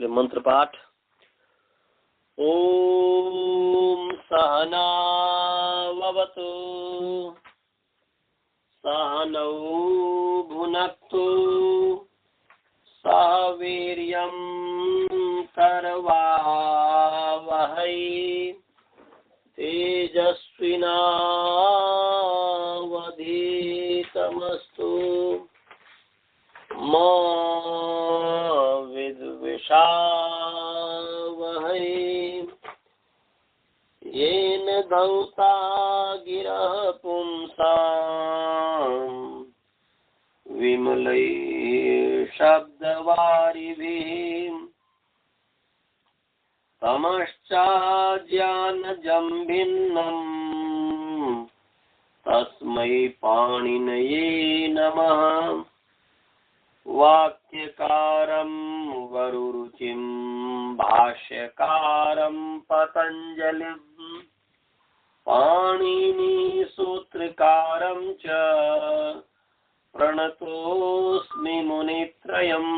इसलिए मंत्र पाठ। ओम सहनावतु सहनौ भुनक्तु सह वीर्यं करवावहै तेजस्विनावधीतमस्तु मा विद्विषावहै। येन दंता गिरः पुंसाम् विमलैः शब्दवारिभिः तमश्चाज्ञानजं भिन्नम् तस्मै पाणिनये नमः। वाक्यकारं वरुरुचिं भाष्यकारं पतञ्जलिं पाणिनिसूत्रकारं च प्रणतोऽस्मि मुनित्रयम्।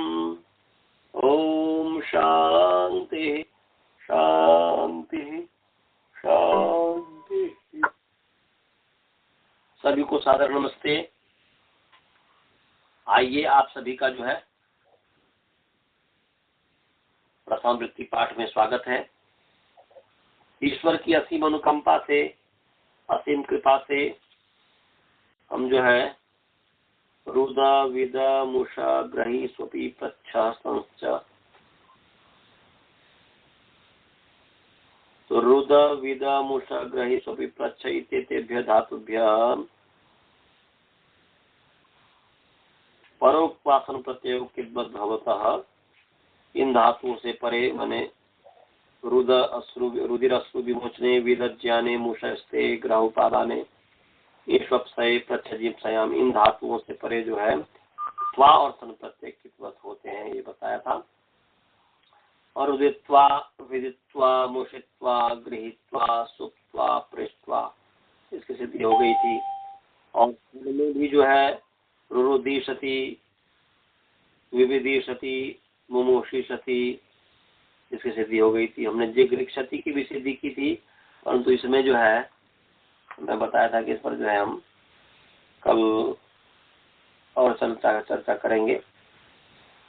ओम शांति शांति शांति। सभी को सादर नमस्ते। आइए आप सभी का जो है प्रथम वृत्ति पाठ में स्वागत है। ईश्वर की असीम अनुकंपा से, असीम कृपा से हम जो है रुदा विदा मुषा ग्रही स्वपी प्रच्छ संश्च, तो रुदा विदा मुषा ग्रही स्वपी प्रच्छ इत्येतेभ्यः धातुभ्यः परोक्तासन प्रत्यय किद्वत् भवतः, इन धातुओं से परे माने रुदिर अश्रु विमोचने विदज्ञाने मुषस्ते ग्रहोपादाने ईश्वप्सये प्रच्छजीप्सयाम, इन धातुओं से परे जो है त्वा और सन प्रत्यय किद्वत् होते हैं, ये बताया था। और उदित्वा विदित्वा मुषित्वा गृहीत्वा सुप्त्वा पृष्ट्वा इसकी सिद्धि हो गई थी। और में भी जो है रुरुदिशति विविदिशति मुमुषिशति इसकी सिद्धि हो गई थी। हमने जिगृक्षति की भी सिद्धि की थी, परंतु इसमें जो है मैं बताया था कि इस पर जो है हम कल और चर्चा करेंगे।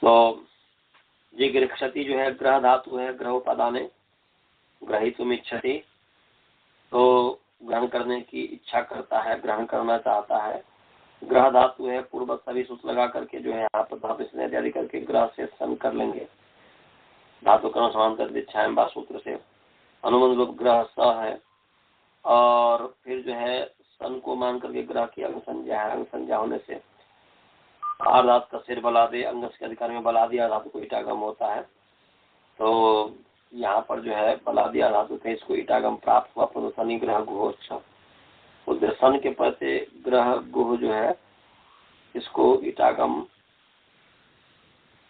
तो जिगृक्षति जो है ग्रह धातु है, ग्रहोपादाने ग्रहीतुम इच्छति, तो ग्रहण करने की इच्छा करता है, ग्रहण करना चाहता है। ग्रह धातु है, पूर्वक सभी सूत्र लगा करके जो है यहाँ पर धातु स्नेह इत्यादि करके ग्रह से सन कर लेंगे। धातु कर्म समांतर इच्छाएं बा सूत्र से अनुबंध लोग ग्रह स है, और फिर जो है सन को मान करके ग्रह की अंग संज्ञा है। अंग संज्ञा होने से आर्धात का सिर बला दे, अंगस के अधिकार में बला दिया धातु को ईटागम होता है। तो यहाँ पर जो है बला दिया धातु थे, इसको ईटागम प्राप्त हुआ, पर शनि ग्रह घोष उधर सन के पद से ग्रह गुह जो है इसको ईटागम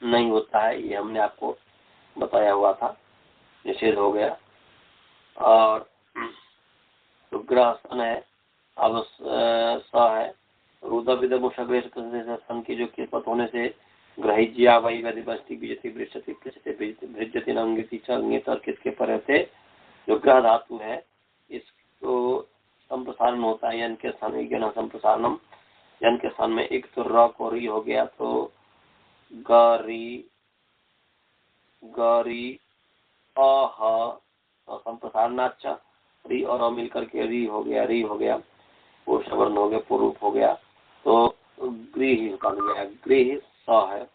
नहीं होता है, ये हमने आपको बताया हुआ था, निषेध हो गया। और तो ग्रह सन है, अब स है रुद्र सन की जो किस्मत होने से ग्रहिज्या वही वधिबस्ती बीजती बृष्टि भृजति अंगिति चंगित और किसके पर थे जो ग्रह धातु है, इसको संप्रसारण होता है यन के स्थान में। संप्रसारणम यन के स्थान में एक तो र को री हो गया, तो गरी गरी अह संप्रसारणाच री और अ मिलकर के री हो गया, वो सवर्ण हो गया, पूर्व हो गया, तो गृह बन गया, गृह स है।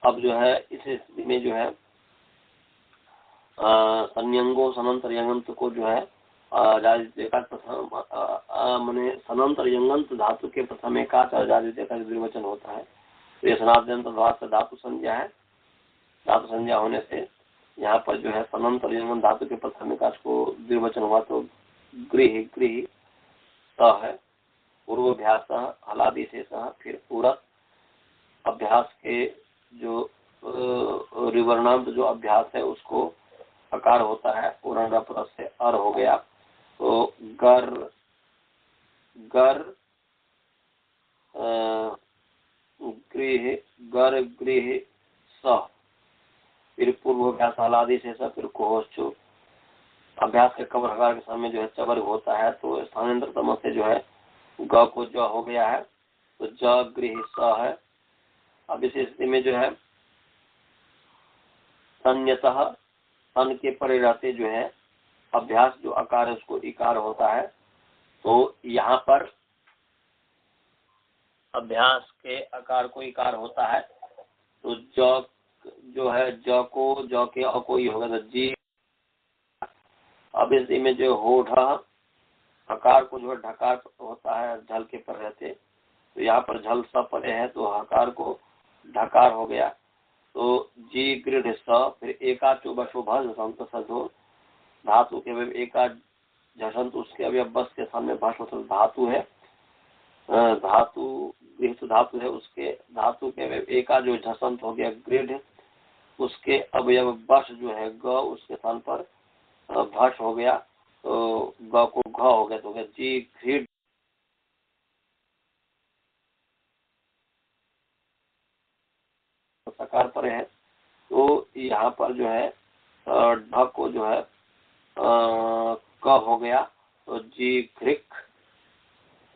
अब जो है इस स्थिति में जो है संयंगो सनंतर यंगंत को जो है मैंने सनंतर यंगंत धातु के प्रथम एकाच और जादित्य का द्विवचन होता है। तो ये सनातन का धातु संज्ञा है, धातु संज्ञा होने से यहाँ पर जो है सनंतर यंगंत धातु के प्रथम एकाच को द्विवचन हुआ, तो गृह गृह स है। पूर्वाभ्यास हलादि से सह, फिर पूरक अभ्यास के जो रिवर्णांत जो अभ्यास है उसको अकार होता है, पूर्ण परस से अर हो गया, तो गर गर गृह गर गृह स। फिर पूर्वाभ्यास हलादि से सब, फिर कोहोश्चु। अभ्यास के कबर हकार के सामने जो है चबर होता है, तो स्थानांतरतम से जो है ग को ज हो गया है, तो ज गृह स है। अब इस स्थिति में जो है तन्यतः, तन के परे रहते जो है अभ्यास जो आकार है उसको इकार होता है। तो यहाँ पर अभ्यास के आकार को इकार होता है, तो ज जो है ज को ज के अ को ही होगा, तो जी। अब इस में जो होठ हकार को जो है ढकार होता है झल के पर रहते, तो यहाँ पर झल स परे है, तो हकार को ढकार हो गया, तो जी गृढ़ स। फिर एका चोबशो भसंत सधो, धातु के अवयव एका झसंत, उसके अवयव बस के सामने भस होता धातु है, धातु गृह धातु है, उसके धातु के अवयव एका जो झसंत हो गया गृढ़, उसके अवयव बस जो है ग, उसके स्थान पर भस हो गया, तो ग को घ हो गया, तो हो गया जी घृढ़। सकार पर है, तो यहाँ पर जो है ढ को जो है क हो गया, तो जी घृक,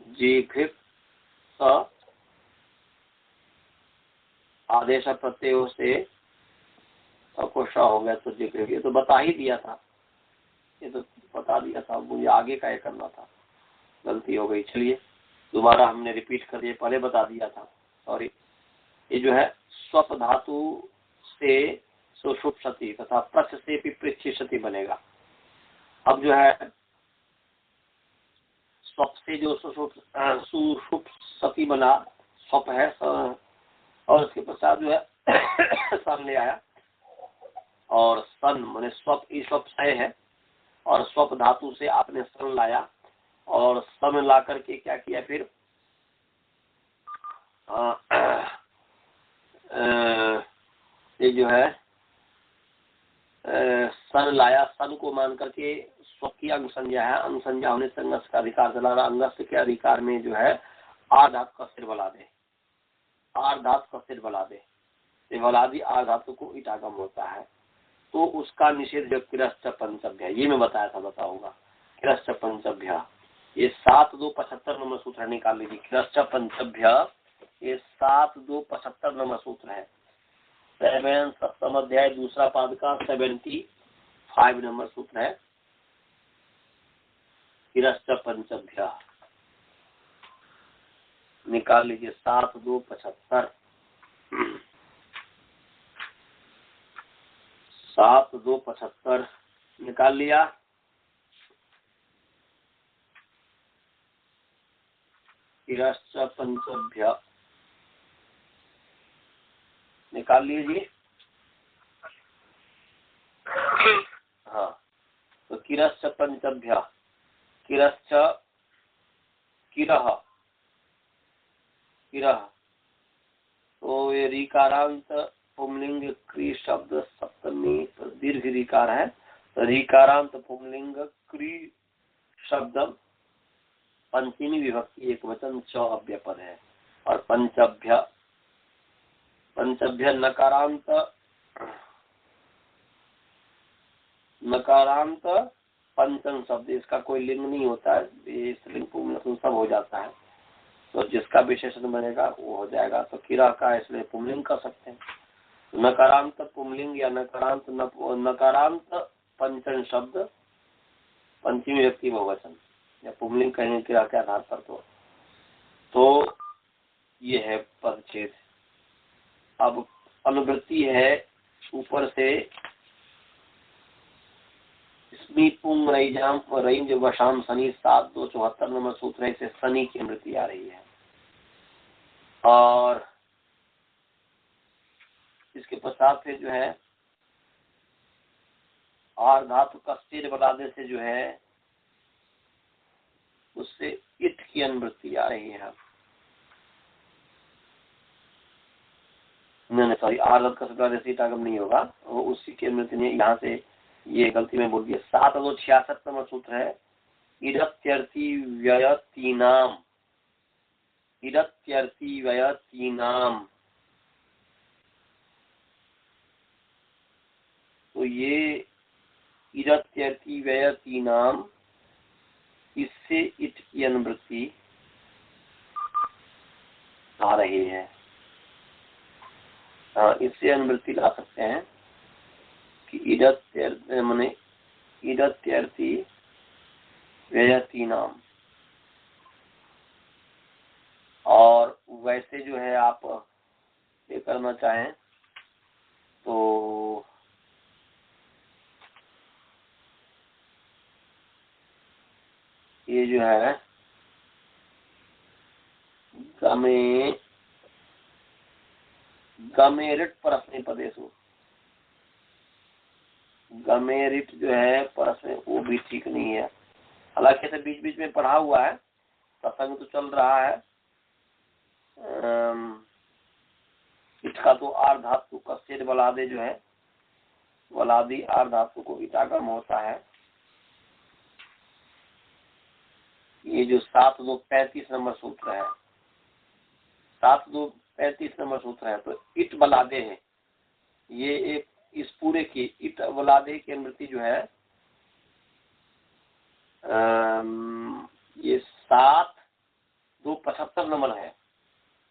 जी घृक स। आदेश प्रत्यय से को श हो गया, तो जी घृक। ये तो बता ही दिया था, ये तो बता दिया था, मुझे आगे का ये करना था, गलती हो गई। चलिए दोबारा हमने रिपीट कर दिया, पहले बता दिया था, सॉरी। ये जो है स्वप धातु से सुषुप सती तथा प्रच से भी पृच्छ सती बनेगा। अब जो है स्वप से जो सुषुप सती बना, स्वप है, और उसके पश्चात जो है सन ले आया, और सन माने स्वप स्वप सय है, और स्वप धातु से आपने सन लाया, और सन ला करके क्या किया फिर ये जो है सन लाया, सन को मान करके स्व की अंग संज्ञा है, अंग संज्ञा होने से अंगस का अधिकार चलाना, अंगस के अधिकार में जो है आर धातु का सिर बला दे, आर धातु का सिर बला दे, बलादी आर धातु को ईटागम होता है, तो उसका निषेध जो किरश्च पंचभ्य, ये मैं बताया था, बताऊंगा किरश्च पंचभ्य। ये 7-2-75 नंबर सूत्र निकाल लीजिए, किरश्च पंचभ्य, ये 7-2-75 नंबर सूत्र है, 7 सप्तम अध्याय दूसरा पाद का 75 नंबर सूत्र है, किरश्च पंचभ्य निकाल लीजिए, 7-2-75, 7-2-75 निकाल लिया। किरश्च पंचभ्य निकाल लीजिए। हाँ, तो किरश्च पंचभ्य, किरश्च किरह, किरह, तो ये रीकारांत पुंलिंग क्री शब्द सप्तमी दीर्घ रीकार है, तो रीकारांत पुंलिंग क्री शब्द पंचमी विभक्ति एक वचन च अव्यपद है, और पंचभ्य, पंचभ्य नकारांत, नकारांत पंचम शब्द, इसका कोई लिंग नहीं होता है, ये स्त्रीलिंग पुंलिंग सब हो जाता है, तो जिसका विशेषण बनेगा वो हो जाएगा, तो किरा का इसलिए पुंलिंग कर सकते हैं। नकारांत पुंलिंग या नकारांत पंचम शब्द पंचमी व्यक्ति बहुवचन या पुंलिंग कहेंगे किरा के आधार पर, तो ये है पदच्छेद। अब अनुवृत्ति है ऊपर से, स्मी पुंग रईजाम और रईम जो वशाम शनि 7-2-74 नंबर सूत्र है, इसे शनि की अनुवृत्ति आ रही है, और इसके पश्चात फिर जो है आर धातु का सिर बलादे से जो है उससे इट की अनुवृत्ति आ रही है। नहीं सॉरी, आर धातु का सिर बलादे से ईटागम नहीं होगा, वो उसी की अनुवृत्ति नहीं, यहाँ से ये गलती में बोल दिया। 7-2-66 नंबर सूत्र है, इरत्यर्थी व्ययतीनाम, इरत्यर्थी व्ययतीनाम, तो ये इरत्यर्थी व्ययती नाम, इससे इट की अनुवृत्ति आ रही है। हाँ, इससे अनुवृत्ति ला सकते हैं कि इरत्यर्थी व्ययती नाम। और वैसे जो है आप ये करना चाहें तो ये जो है गमेरिट परस्मै पदेशु, गमेरिट जो है परस्मै, वो भी ठीक नहीं है। हालांकि ऐसे बीच बीच में पढ़ा हुआ है, प्रसंग तो चल रहा है। इसका तो आर धातु कस्येद वलादे जो है, वलादी आर धातु को इटागम होता है। ये जो 7-2-35 नंबर सूत्र है, 7-2-35 नंबर सूत्र है, तो इट वलादे है। ये एक इस पूरे की इट वलादे की अनुवृत्ति जो है ये 7-2-75 नंबर है।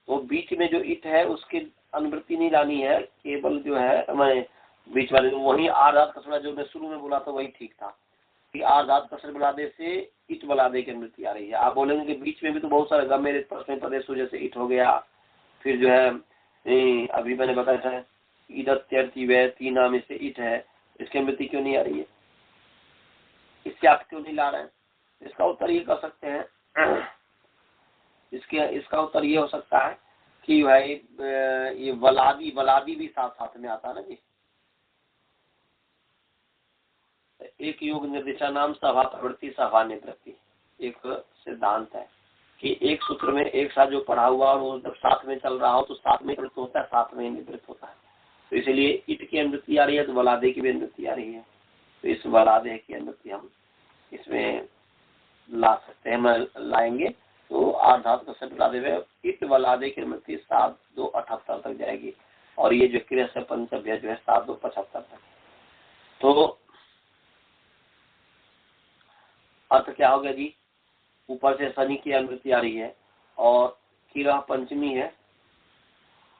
तो बीच में जो इट है उसकी अनुवृत्ति नहीं लानी है, केवल जो है मैं बीच वाले वही आधात कसरा जो मैं शुरू में बोला था वही ठीक था कि आधात कसर बलादे से इट बलादे की अनुवृत्ति आ रही है। आप बोलेंगे कि बीच में भी तो बहुत सारे गमे परस्मै पदेशु जैसे इट हो गया, फिर जो है अभी मैंने बताया था इदत्यर्थी व्ययती नाम, इससे इट है, इसकी अनुवृत्ति क्यों नहीं आ रही है, इससे आप क्यों नहीं ला रहे हैं? इसका उत्तर ये कर सकते हैं, इसका उत्तर ये हो सकता है कि भाई ये वलादी भी साथ साथ में आता है ना जी। एक योग निर्देशा नाम सभा प्रवृत्ति सभा निवृत्ति एक सिद्धांत है कि एक सूत्र में एक साथ जो पढ़ा हुआ और वो जब साथ में चल रहा हो तो साथ में निवृत्त होता है, साथ में निवृत्त होता है। तो इसलिए इट की अनुवृत्ति आ रही है तो वलादे की भी अनुवृत्ति आ रही है। तो इस वलादे की अनुवृत्ति हम इसमें ला सकते हैं, मैं लाएंगे तो आधात का सब ला देवे इट वलादे की अनुवृत्ति 7-2-78 तक जाएगी और ये जो क्रिया से पंचभ्य जो है 7-2-75 तक। तो अर्थ क्या हो गया जी, ऊपर से शनि की अनुवृत्ति आ रही है और किरा पंचमी है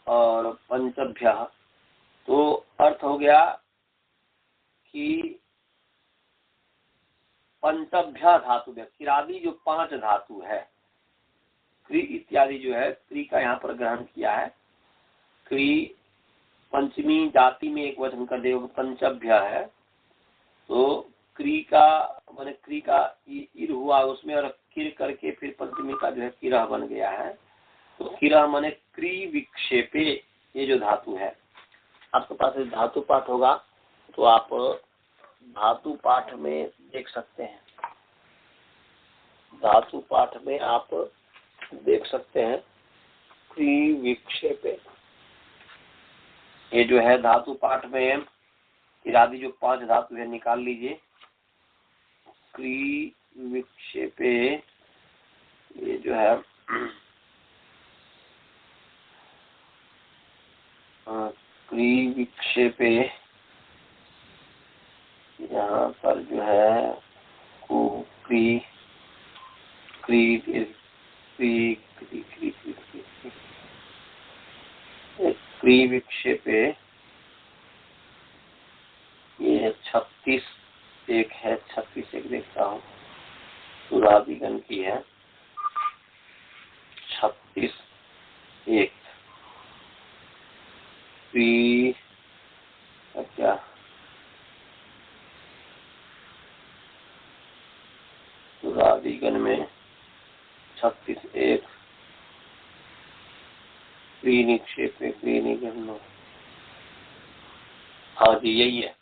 और पंचभ्य, तो अर्थ हो गया कि पंचभ्य धातु है, किरादि जो 5 धातु है, क्री इत्यादि जो है, क्री का यहाँ पर ग्रहण किया है। क्री पंचमी जाति में एक वचन का देव पंचभ्य है, तो क्री का माने क्री का इर हुआ उसमें और किर करके फिर पंचमी का जो है किरा बन गया है। तो किरा माने क्री विक्षेपे, ये जो धातु है, आपके पास धातु पाठ होगा तो आप धातु पाठ में देख सकते हैं, धातु पाठ में आप देख सकते हैं क्री विक्षेपे, ये जो है धातु पाठ में इरादी जो 5 धातु है निकाल लीजिए। क्री विक्षेपे ये जो है क्री विक्षेपे, यहाँ पर जो है क्री क्री क्री क्री क्री क्री क्री विक्षेपे ये 36 एक है, 36 एक देखता हूँ, सुरादिगण की है 36 एक क्री क्या सुरादिगण में 36 एक क्री निक्षेपे, क्री निगम, हाँ जी यही है,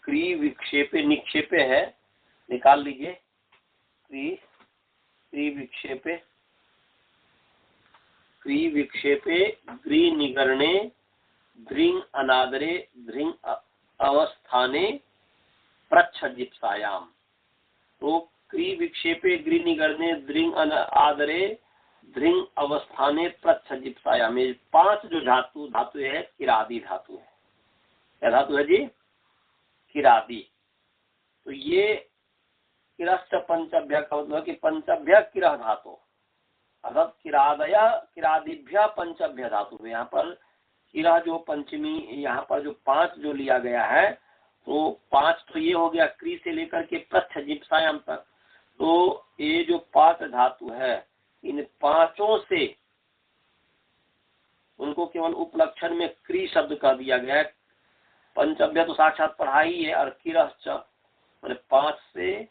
क्री विक्षेपे निक्षेपे है, निकाल लीजिए। क्री विक्षेपे, क्री विक्षेपे ग्री निगरणे ध्रिंग अनादरे ध्रिंग अवस्थाने प्रच्छजिप्सायाम। तो क्री विक्षेपे ग्री निगरणे ध्रिंग आदरे ध्रिंग अवस्थाने प्रच्छजिप्सायाम, ये 5 जो धातु है किरादि धातु है। क्या धातु है जी? किरादी। तो ये किरश्च पंचभ्य का मतलब है कि पंचभ्य किरह धातु, अर्थात किरादया किरादिभ्य पंचभ्य धातु। यहाँ पर किरा जो पंचमी, यहाँ पर जो 5 जो लिया गया है, तो 5 तो ये हो गया क्री से लेकर के प्रच्छ जिप्सायाम तक। तो ये जो 5 धातु है, इन 5 से उनको केवल उपलक्षण में क्री शब्द कर दिया गया है। पंचभ्य तो साक्षात पढ़ा ही है, और किरश्च मैंने 5 से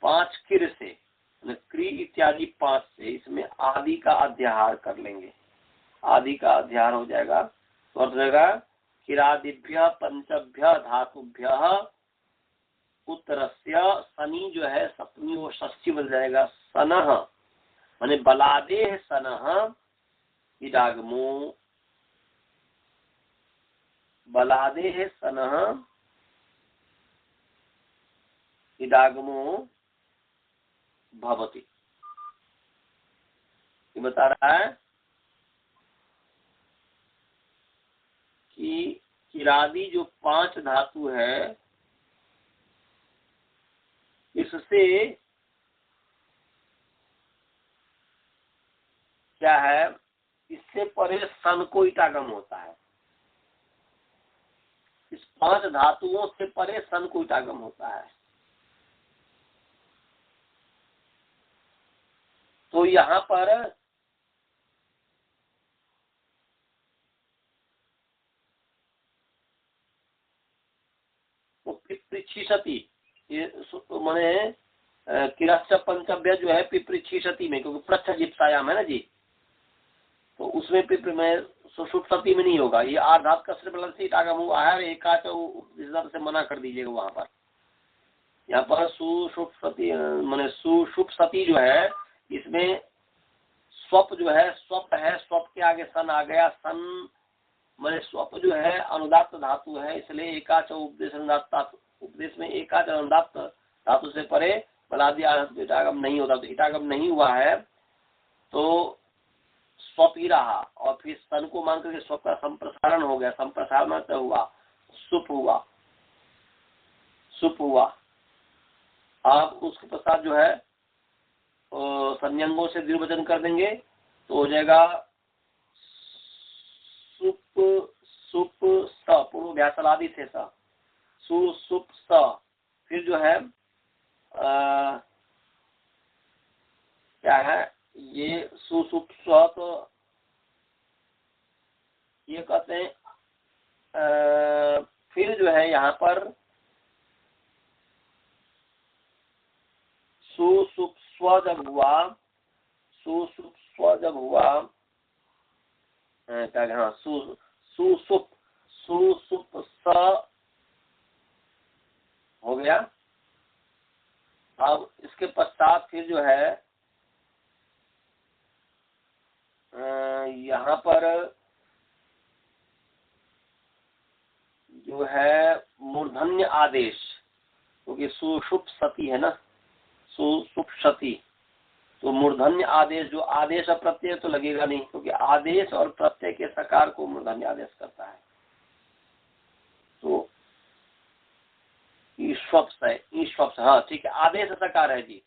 5 किर से क्री इत्यादि 5 से, इसमें आदि का अध्याहार कर लेंगे, आदि का अध्याहार हो जाएगा। तो अर्थ रहेगा किरादिभ्य पंचभ्य धातुभ्य उत्तरस्य, शनि जो है सप्तमी वो षष्ठी बन जाएगा, सनः माने बलादेह सनः इडागमो, बलादेह सनः इडागमो भवति। ये बता रहा है कि किरादी जो 5 धातु है, इससे क्या है, इससे परे सन को इटागम होता है। इस 5 धातुओं से परे सन को इटागम होता है। तो यहाँ पर पिपृच्छिषति, ये माने किरश्च पंचभ्य जो है पिपृच्छिषति में, क्योंकि प्रच्छ जिप्सायाम है ना जी, तो उसमें पिपृ में सुषुप्ति में नहीं होगा। ये आधात का श्रीबल से इटागम हुआ है, एकाच इस हिसाब से मना कर दीजिएगा वहां पर। यहाँ पर सुषुप्ति माने सुषुप्ति जो है, इसमें स्वप जो है, स्वप है, स्वप के आगे सन आ गया, सन माने स्वप जो है अनुदात्त धातु है, इसलिए एकाच उपदेश अनुदात्त, उपदेश में एकाच अनुदात्त धातु से परे बलादि इटागम नहीं होता। तो इटागम नहीं हुआ है तो स्वप ही रहा, और फिर सन को मान करके स्वप का संप्रसारण हो गया, संप्रसारण से हुआ सुप हुआ, सुप हुआ। आप उसके पश्चात जो है संयंगों से द्विवचन कर देंगे तो हो जाएगा सुप सुप स, पूर्व व्यासलादि से स, सु सुप स। फिर जो है क्या है, ये सुसुप स्व, तो ये कहते हैं फिर जो है यहाँ पर सुसुप स्व जब हुआ, सुसुप स्व जब हुआ क्या, हाँ सुसुप सुसुप स हो गया। अब इसके पश्चात फिर जो है यहाँ पर जो है मूर्धन्य आदेश, क्योंकि सुषुप सती है ना, सुषुप सती, तो मूर्धन्य आदेश, जो आदेश और प्रत्यय तो लगेगा नहीं, क्योंकि आदेश और प्रत्यय के सकार को मूर्धन्य आदेश करता है। तो ईश्वप है, ईश्वप, हाँ ठीक है, आदेश सकार है जी,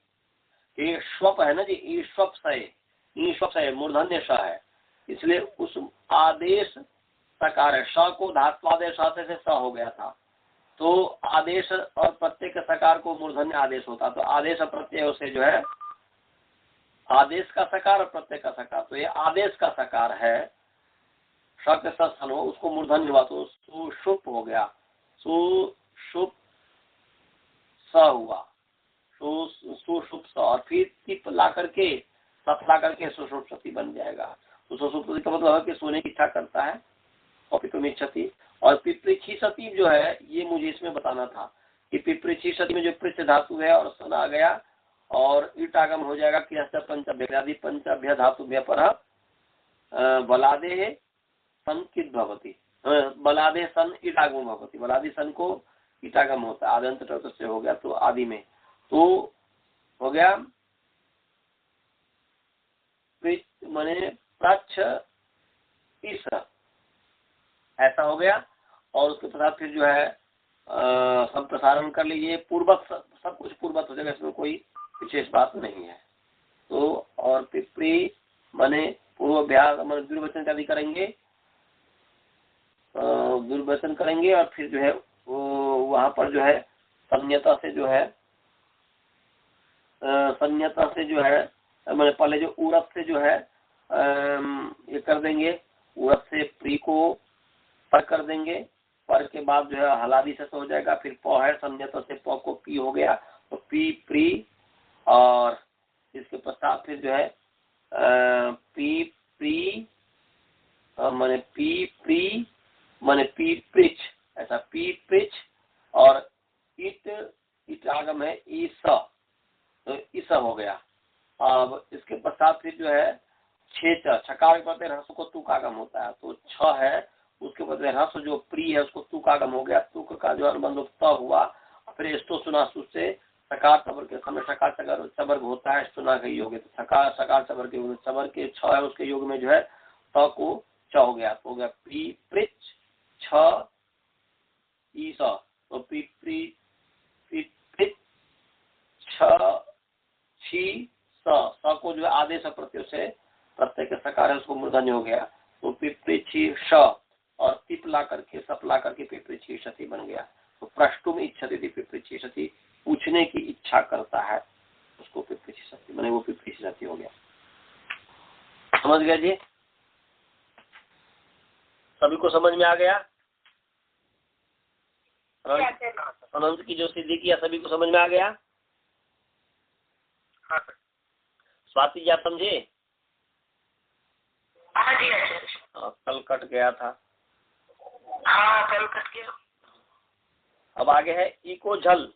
ये श्वप है ना जी, ईश्वप है, ईश्वप है, मूर्धन्य श है, इसलिए उस आदेश सकार है, श को धात्वादेश आते से स हो गया था, तो आदेश और प्रत्यय के सकार को मूर्धन्य आदेश होता, तो आदेश और प्रत्यय से जो है आदेश का सकार और प्रत्यय का सकार, तो ये आदेश का सकार है, श के सन हो, उसको मूर्धन्य हुआ तो सुषुप हो गया, सुषुप स हुआ, सुषुप स, और फिर टिप ला करके सत ला करके सुषुप्ति बन जाएगा। तो सुषुप्ति का मतलब है कि सोने की इच्छा करता है, और पिपृच्छति, और पिपृच्छति जो है ये मुझे इसमें बताना था कि पिपृच्छति में जो पृच्छ धातु है और सन आ गया और ईट आगम हो जाएगा कि पंचभ्य पंचभ्य धातुभ्य पर बलादे सन कित भवति, बलादे सन ईटागम भवति, बलादि सन को ईटागम होता है, आदंत से हो गया, तो आदि में तो हो गया माने प्रच्छ इस, ऐसा हो गया। और उसके बाद फिर जो है सब प्रसारण कर लीजिए। पूर्वक सब कुछ पूर्वक हो जाएगा, इसमें कोई विशेष बात नहीं है। तो और पिपरी माने पूर्वाभ्यास माने दुर्वचन इत्यादि करेंगे, दुर्वचन करेंगे और फिर जो है वो वहां पर जो है संज्ञता से जो है संज्ञता से जो है मैंने पहले जो उरप से जो है ये कर देंगे, उरप से प्री को पर कर देंगे, पर के बाद जो है हलादी से हो जाएगा, फिर प है संज्ञता से प को पी हो गया तो पी प्री, और इसके पश्चात फिर जो है पी प्री माने पी प्री माने पी प्रिच, ऐसा पी प्रिच, और इट आगम है ईस, तो इस हो गया। अब इसके पश्चात फिर जो है छेच, छकार के पदे ह्रस्व को तुक आगम होता है, तो छ है उसके बदले ह्रस्व जो प्री है उसको तुक आगम हो गया, तुक का जो अनुबंध त हुआ, फिर स्टो सुना से सकार चबर के समय सकार चबर होता है सुना के योग, तो सकार सकार चबर के छ है उसके योग में जो है त को च हो गया, तो हो गया प्री प्रिच छ ईस, तो पी प्री प्रिच छ छी स को जो आदेश प्रत्यय से प्रत्यय के सकार है उसको मूर्धन्य हो गया, तो पिपृछी श और तिप ला करके सप ला करके पिपृछी क्षति बन गया। तो प्रष्टुम इच्छति थी, पिपृछी क्षति पूछने की इच्छा करता है उसको पिपृछी क्षति बने, वो पिपृछी क्षति हो गया। समझ गया जी? सभी को समझ में आ गया? अनंत की जो सिद्धि किया सभी को समझ में आ गया? हाँ सर। स्वाति जी आप समझे? हाँ जी कल कट गया था। हाँ कल कट गया। अब आगे है इको झल,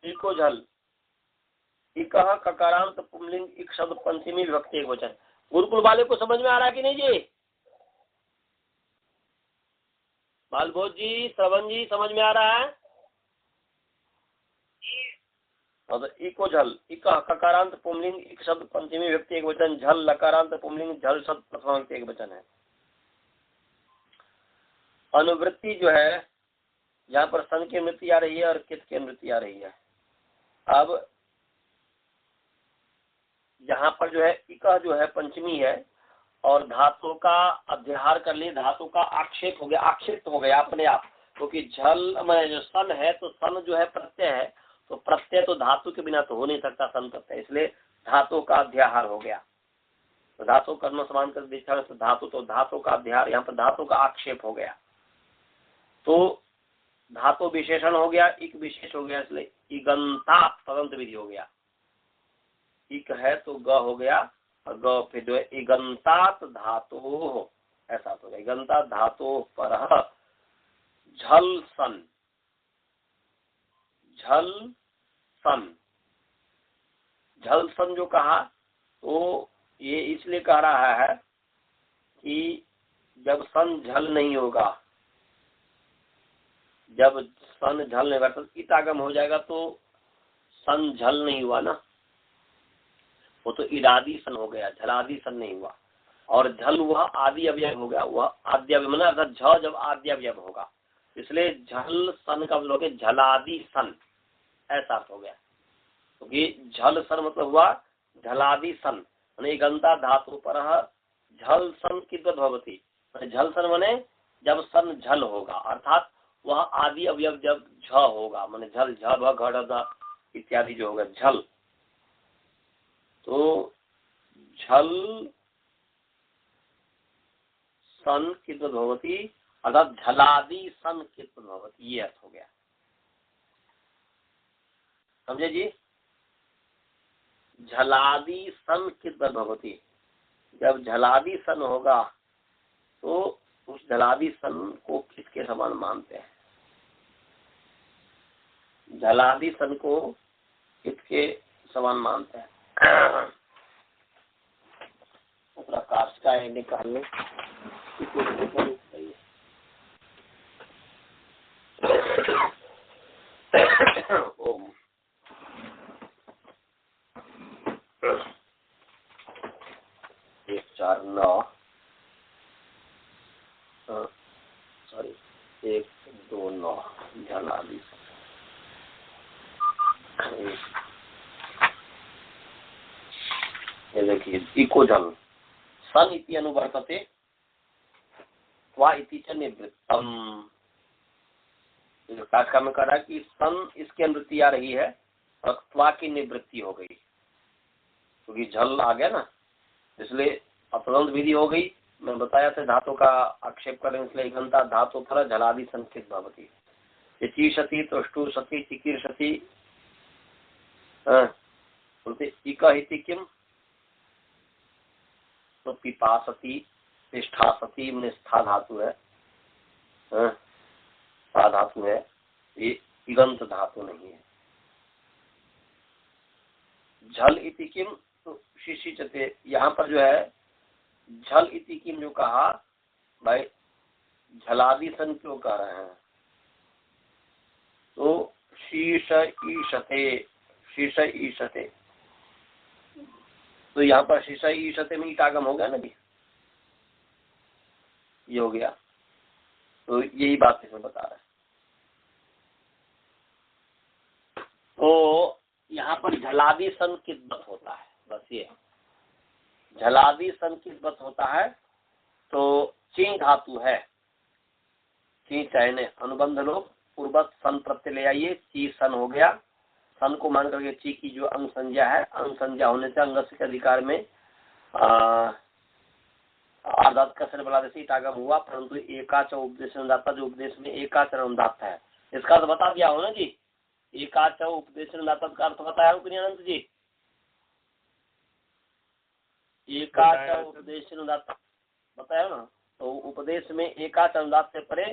इको झल, इकह ककारांत पुंलिंग इक शब्द पंचमी विभक्ति एक वचन। गुरुकुल वाले को समझ में आ रहा है कि नहीं जी? बालभोज जी, श्रवण जी, समझ में आ रहा है? और इको झल, इकह ककारांत पुंलिंग इक शब्द पंचमी विभक्ति एक वचन, झल लकारांत पुंलिंग झल शब्द प्रथमा विभक्ति एक वचन है। अनुवृत्ति जो है यहाँ पर सन की मृत्यु आ रही है और कित की मृत्यु आ रही है। अब यहाँ पर जो है इका जो है पंचमी है और धातु का अध्याहार कर लिए, धातु का आक्षेप हो गया, आक्षेप हो गया अपने आप, क्योंकि झल में जो सन है तो सन जो है प्रत्यय है, तो प्रत्यय तो धातु के बिना तो हो नहीं सकता सन प्रत्यय, इसलिए धातु का अध्याहार हो गया। तो धातु कर्म समान कर देखा तो धातु का अध्याहार, यहाँ पर धातु का आक्षेप हो गया, तो धातु विशेषण हो गया, एक विशेष हो गया, इसलिए इगंता तदंत विधि हो गया। इक है तो ग हो गया और ग फिर जो है इगंतात धातु हो, ऐसा तो गया इगंतात धातु पर झल सन, झल सन, झल सन जो कहा तो ये इसलिए कह रहा है कि जब सन झल नहीं होगा, जब सन झल नहीं होगा तो इतागम हो जाएगा, तो सन झल नहीं हुआ ना, वो तो इरादी सन हो गया, झलादि सन नहीं हुआ, और झल वह आदि अवयव हो गया, वह आद्य अवयव मतलब अगर झ जब आद्य अवयव होगा, इसलिए झल सन का मतलब झलादि सन, ऐसा हो गया, क्योंकि झल सन मतलब हुआ झलादि सन, मैंने गंता धातु पर झल सन की भवती, झल सन माने जब सन झल होगा, अर्थात वह आदि अवयव जब झ होगा, माने झल झ भ घ इत्यादि जो होगा झल, तो झल सन की भवती अर्थात झलादि सन की भवती, ये अर्थ हो गया। समझे जी? झलादि सन की भवती, जब झलादि सन होगा तो उस झलादि सन को किसके समान मानते हैं? झलादि सन को किसके समान मानते हैं? प्रकाश का निकालने ओम 149 सॉरी 1 2 9 झल आदि ये देखिए इको जल सन इति अनुवर्तते त्वा इति च निवृत्तम। काका में कहा कि सन इसकी अनुवृत्ति आ रही है और त्वा की निवृत्ति हो गई क्योंकि झल आ गया ना, इसलिए अपरंत विधि हो गई। मैं बताया था धातु का आक्षेप करें इसलिए घंटा धातु पर झलादि संकेत भवती। चीशति तुष्टु सती चिकीर्षति इति किम तो पिपासती निष्ठा सती निष्ठा धातु है, सा धातु है, ये इगंत धातु नहीं है। झल इति किम तो शिशिचते, यहाँ पर जो है झल इति किम जो कहा भाई झलादि सन क्यों कह रहे हैं, तो शीश ईशते शीश ईशते, तो यहाँ पर शीश ईशते में ईटागम हो गया ना जी, ये हो गया। तो यही बात इसमें बता रहा है। तो यहाँ पर झलादि सन किदबत होता है, बस ये झलादि सन किदबत होता है। तो ची धातु है, ची चयने अनुबंध लोग पूर्वत सन प्रत्यय ले आइए, ची सन हो गया। सन को मान करके ची की जो अंग संज्ञा है, अंग संज्ञा होने से अंगस्य के अधिकार में आर्धात का सर बला जैसे ईटागम हुआ, परंतु एकाच उपदेश अनुदाता जो उपदेश में एकाच अनुदात है, इसका तो बता दिया हो ना जी। एकाच उपदेश अनुदाता का अर्थ बताया हो प्रियानंद जी, एकाच उपदेश अनुदाता बताया ना। तो उपदेश में एकाच अनुदात से परे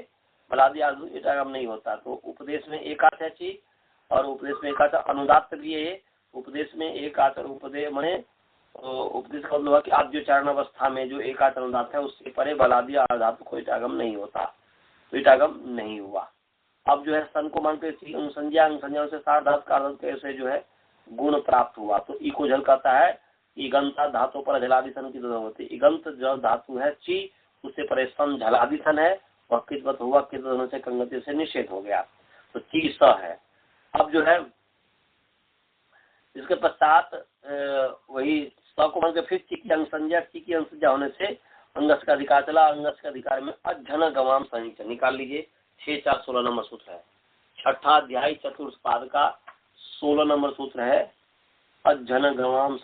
बलादि आदि ईटागम नहीं होता। तो उपदेश में एकाच है ची और उपदेश में एकाच अनुदात भी है। उपदेश में एकाच उपदेश मने उपदेश का मतलब कि आद्योच्चारण अवस्था में जो एकाच अनुदात है उससे परे बलादि धातु को ईटागम नहीं होता, तो ईटागम नहीं हुआ। अब जो है सन को मानते संज्ञा से सार्धात का कैसे जो है गुण प्राप्त हुआ। तो ई को जल कहता है इगंता धातु पर झलादि सन की जरूरत होती है। इगंत जो धातु है ची उससे परे सन झलादि सन है और किदवत हुआ, किदवत होने से कंगति से निषेध हो गया, तो ची स है। अब जो है इसके पश्चात वही स को मान के फिर ची की अंग संज्ञा होने से अंगस का अधिकार चला। अंगस के अधिकार में अज्झन गवाम सनीच निकाल लीजिए। 6-4-16 नंबर सूत्र है, छठा अध्याय चतुर्थ पाद का 16 नंबर सूत्र है। अज्झन गवाम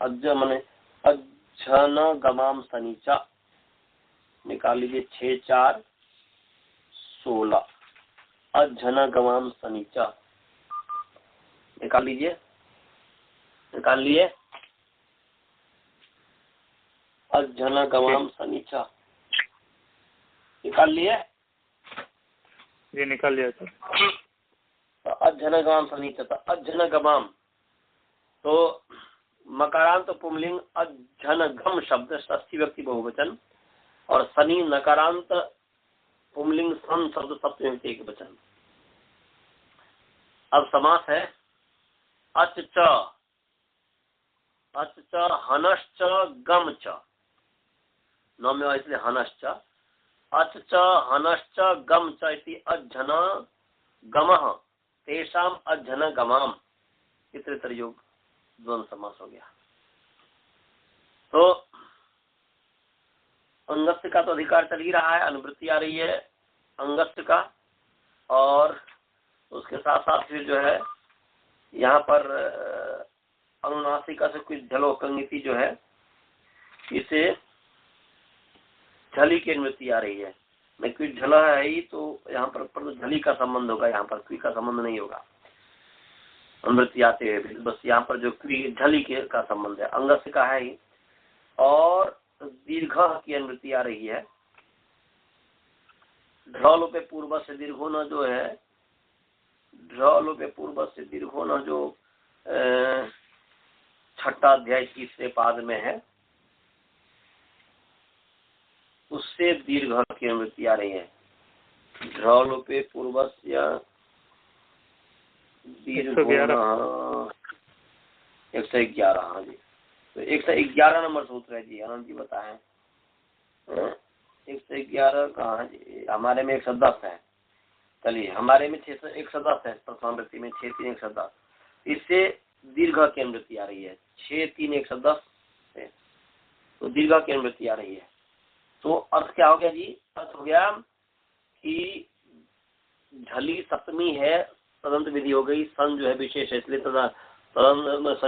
अज्ज मने अज्झन गवाम सनीचा निकाल लीजिए। 6-4-16 अज्झन गवाम सनीचा निकाल लीजिए, निकाल लिए। अज्झन गवाम सनीचा निकाल लिए ये निकाल लिया सर। तो अज्झन गवाम सनीचा था अज्झन गवाम, तो मकारांत पुंलिंग अज्झन गम शब्द षष्ठी व्यक्ति बहुवचन और शनि नकारांत पुंलिंग सन शब्द सप्तमी व्यक्ति एक वचन। अब समास है अच च हनश्च गम च, नौ में इसलिए हनश्च अच च हनश्च गम च इति अज्झन गमः तेषाम अज्झन गमाम इतर योग द्वंद्व समास हो गया। तो अंगस्य का तो अधिकार चल ही रहा है, अनुवृत्ति आ रही है अंगस्य का, और उसके साथ साथ फिर जो है यहाँ पर अनुनासिका से कुछ झलो कंगिति जो है इसे झली की अनुवृत्ति आ रही है। मैं कुछ झला है ही तो यहाँ पर झली का संबंध होगा, यहाँ पर क्वी का संबंध नहीं होगा। अनुवृत्ति आते हैं बस यहाँ पर जो क्वी झली के का संबंध है, अंगस्य का है ही। और दीर्घ की अनुवृत्ति आ रही है। ढ्र लोपे पूर्व से दीर्घोन जो है, ढ्र लोपे पूर्व से दीर्घोन जो छठा अध्याय 30वें पाद में है, उससे दीर्घ की अनुवृत्ति आ रही है। ढ्र लोपे पूर्वस्य दीर्घोन 111, हाँ जी। तो 111 नंबर सूत्र है जी, आनंद जी बताएं। 111 कहाँ है? हमारे में 110 है। चलिए हमारे में 110 है, प्रथम वृत्ति में 6 3 110। इससे दीर्घ की अनुवृत्ति आ रही है 6 3 110 से, तो दीर्घ की अनुवृत्ति आ रही है। तो अर्थ क्या हो गया जी? अर्थ हो गया कि झली सप्तमी है, तदंत विधि हो गई, सन जो है विशेष है इसलिए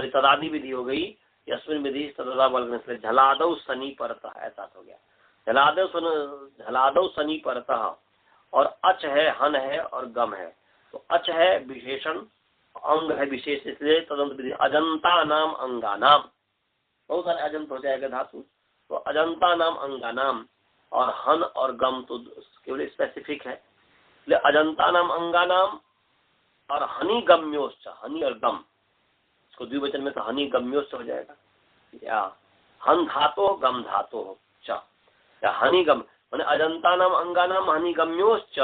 तदादि विधि हो गई, यस्मिन विधि तदा बल, इसलिए झलादौ शनि परतः, ऐसा हो गया। झलादौ शनि परतः, और अच है, हन है और गम है। तो अच है विशेषण, अंग है विशेष, इसलिए तदंत विधि अजंता नाम अंगानाम, बहुत सारे अजंत हो जाएगा धातु, तो अजंता नाम अंगानाम, और हन और गम तो केवल स्पेसिफिक है, इसलिए अजंता नाम अंगानाम और हनि गम्योश्च, हनि और गम, इसको द्विवचन में तो हनि गम्योश्च हो जाएगा, या हन धातो गम धातो च, या हनि गम माने अजंता नाम अंगानाम हनि गम्योश्च,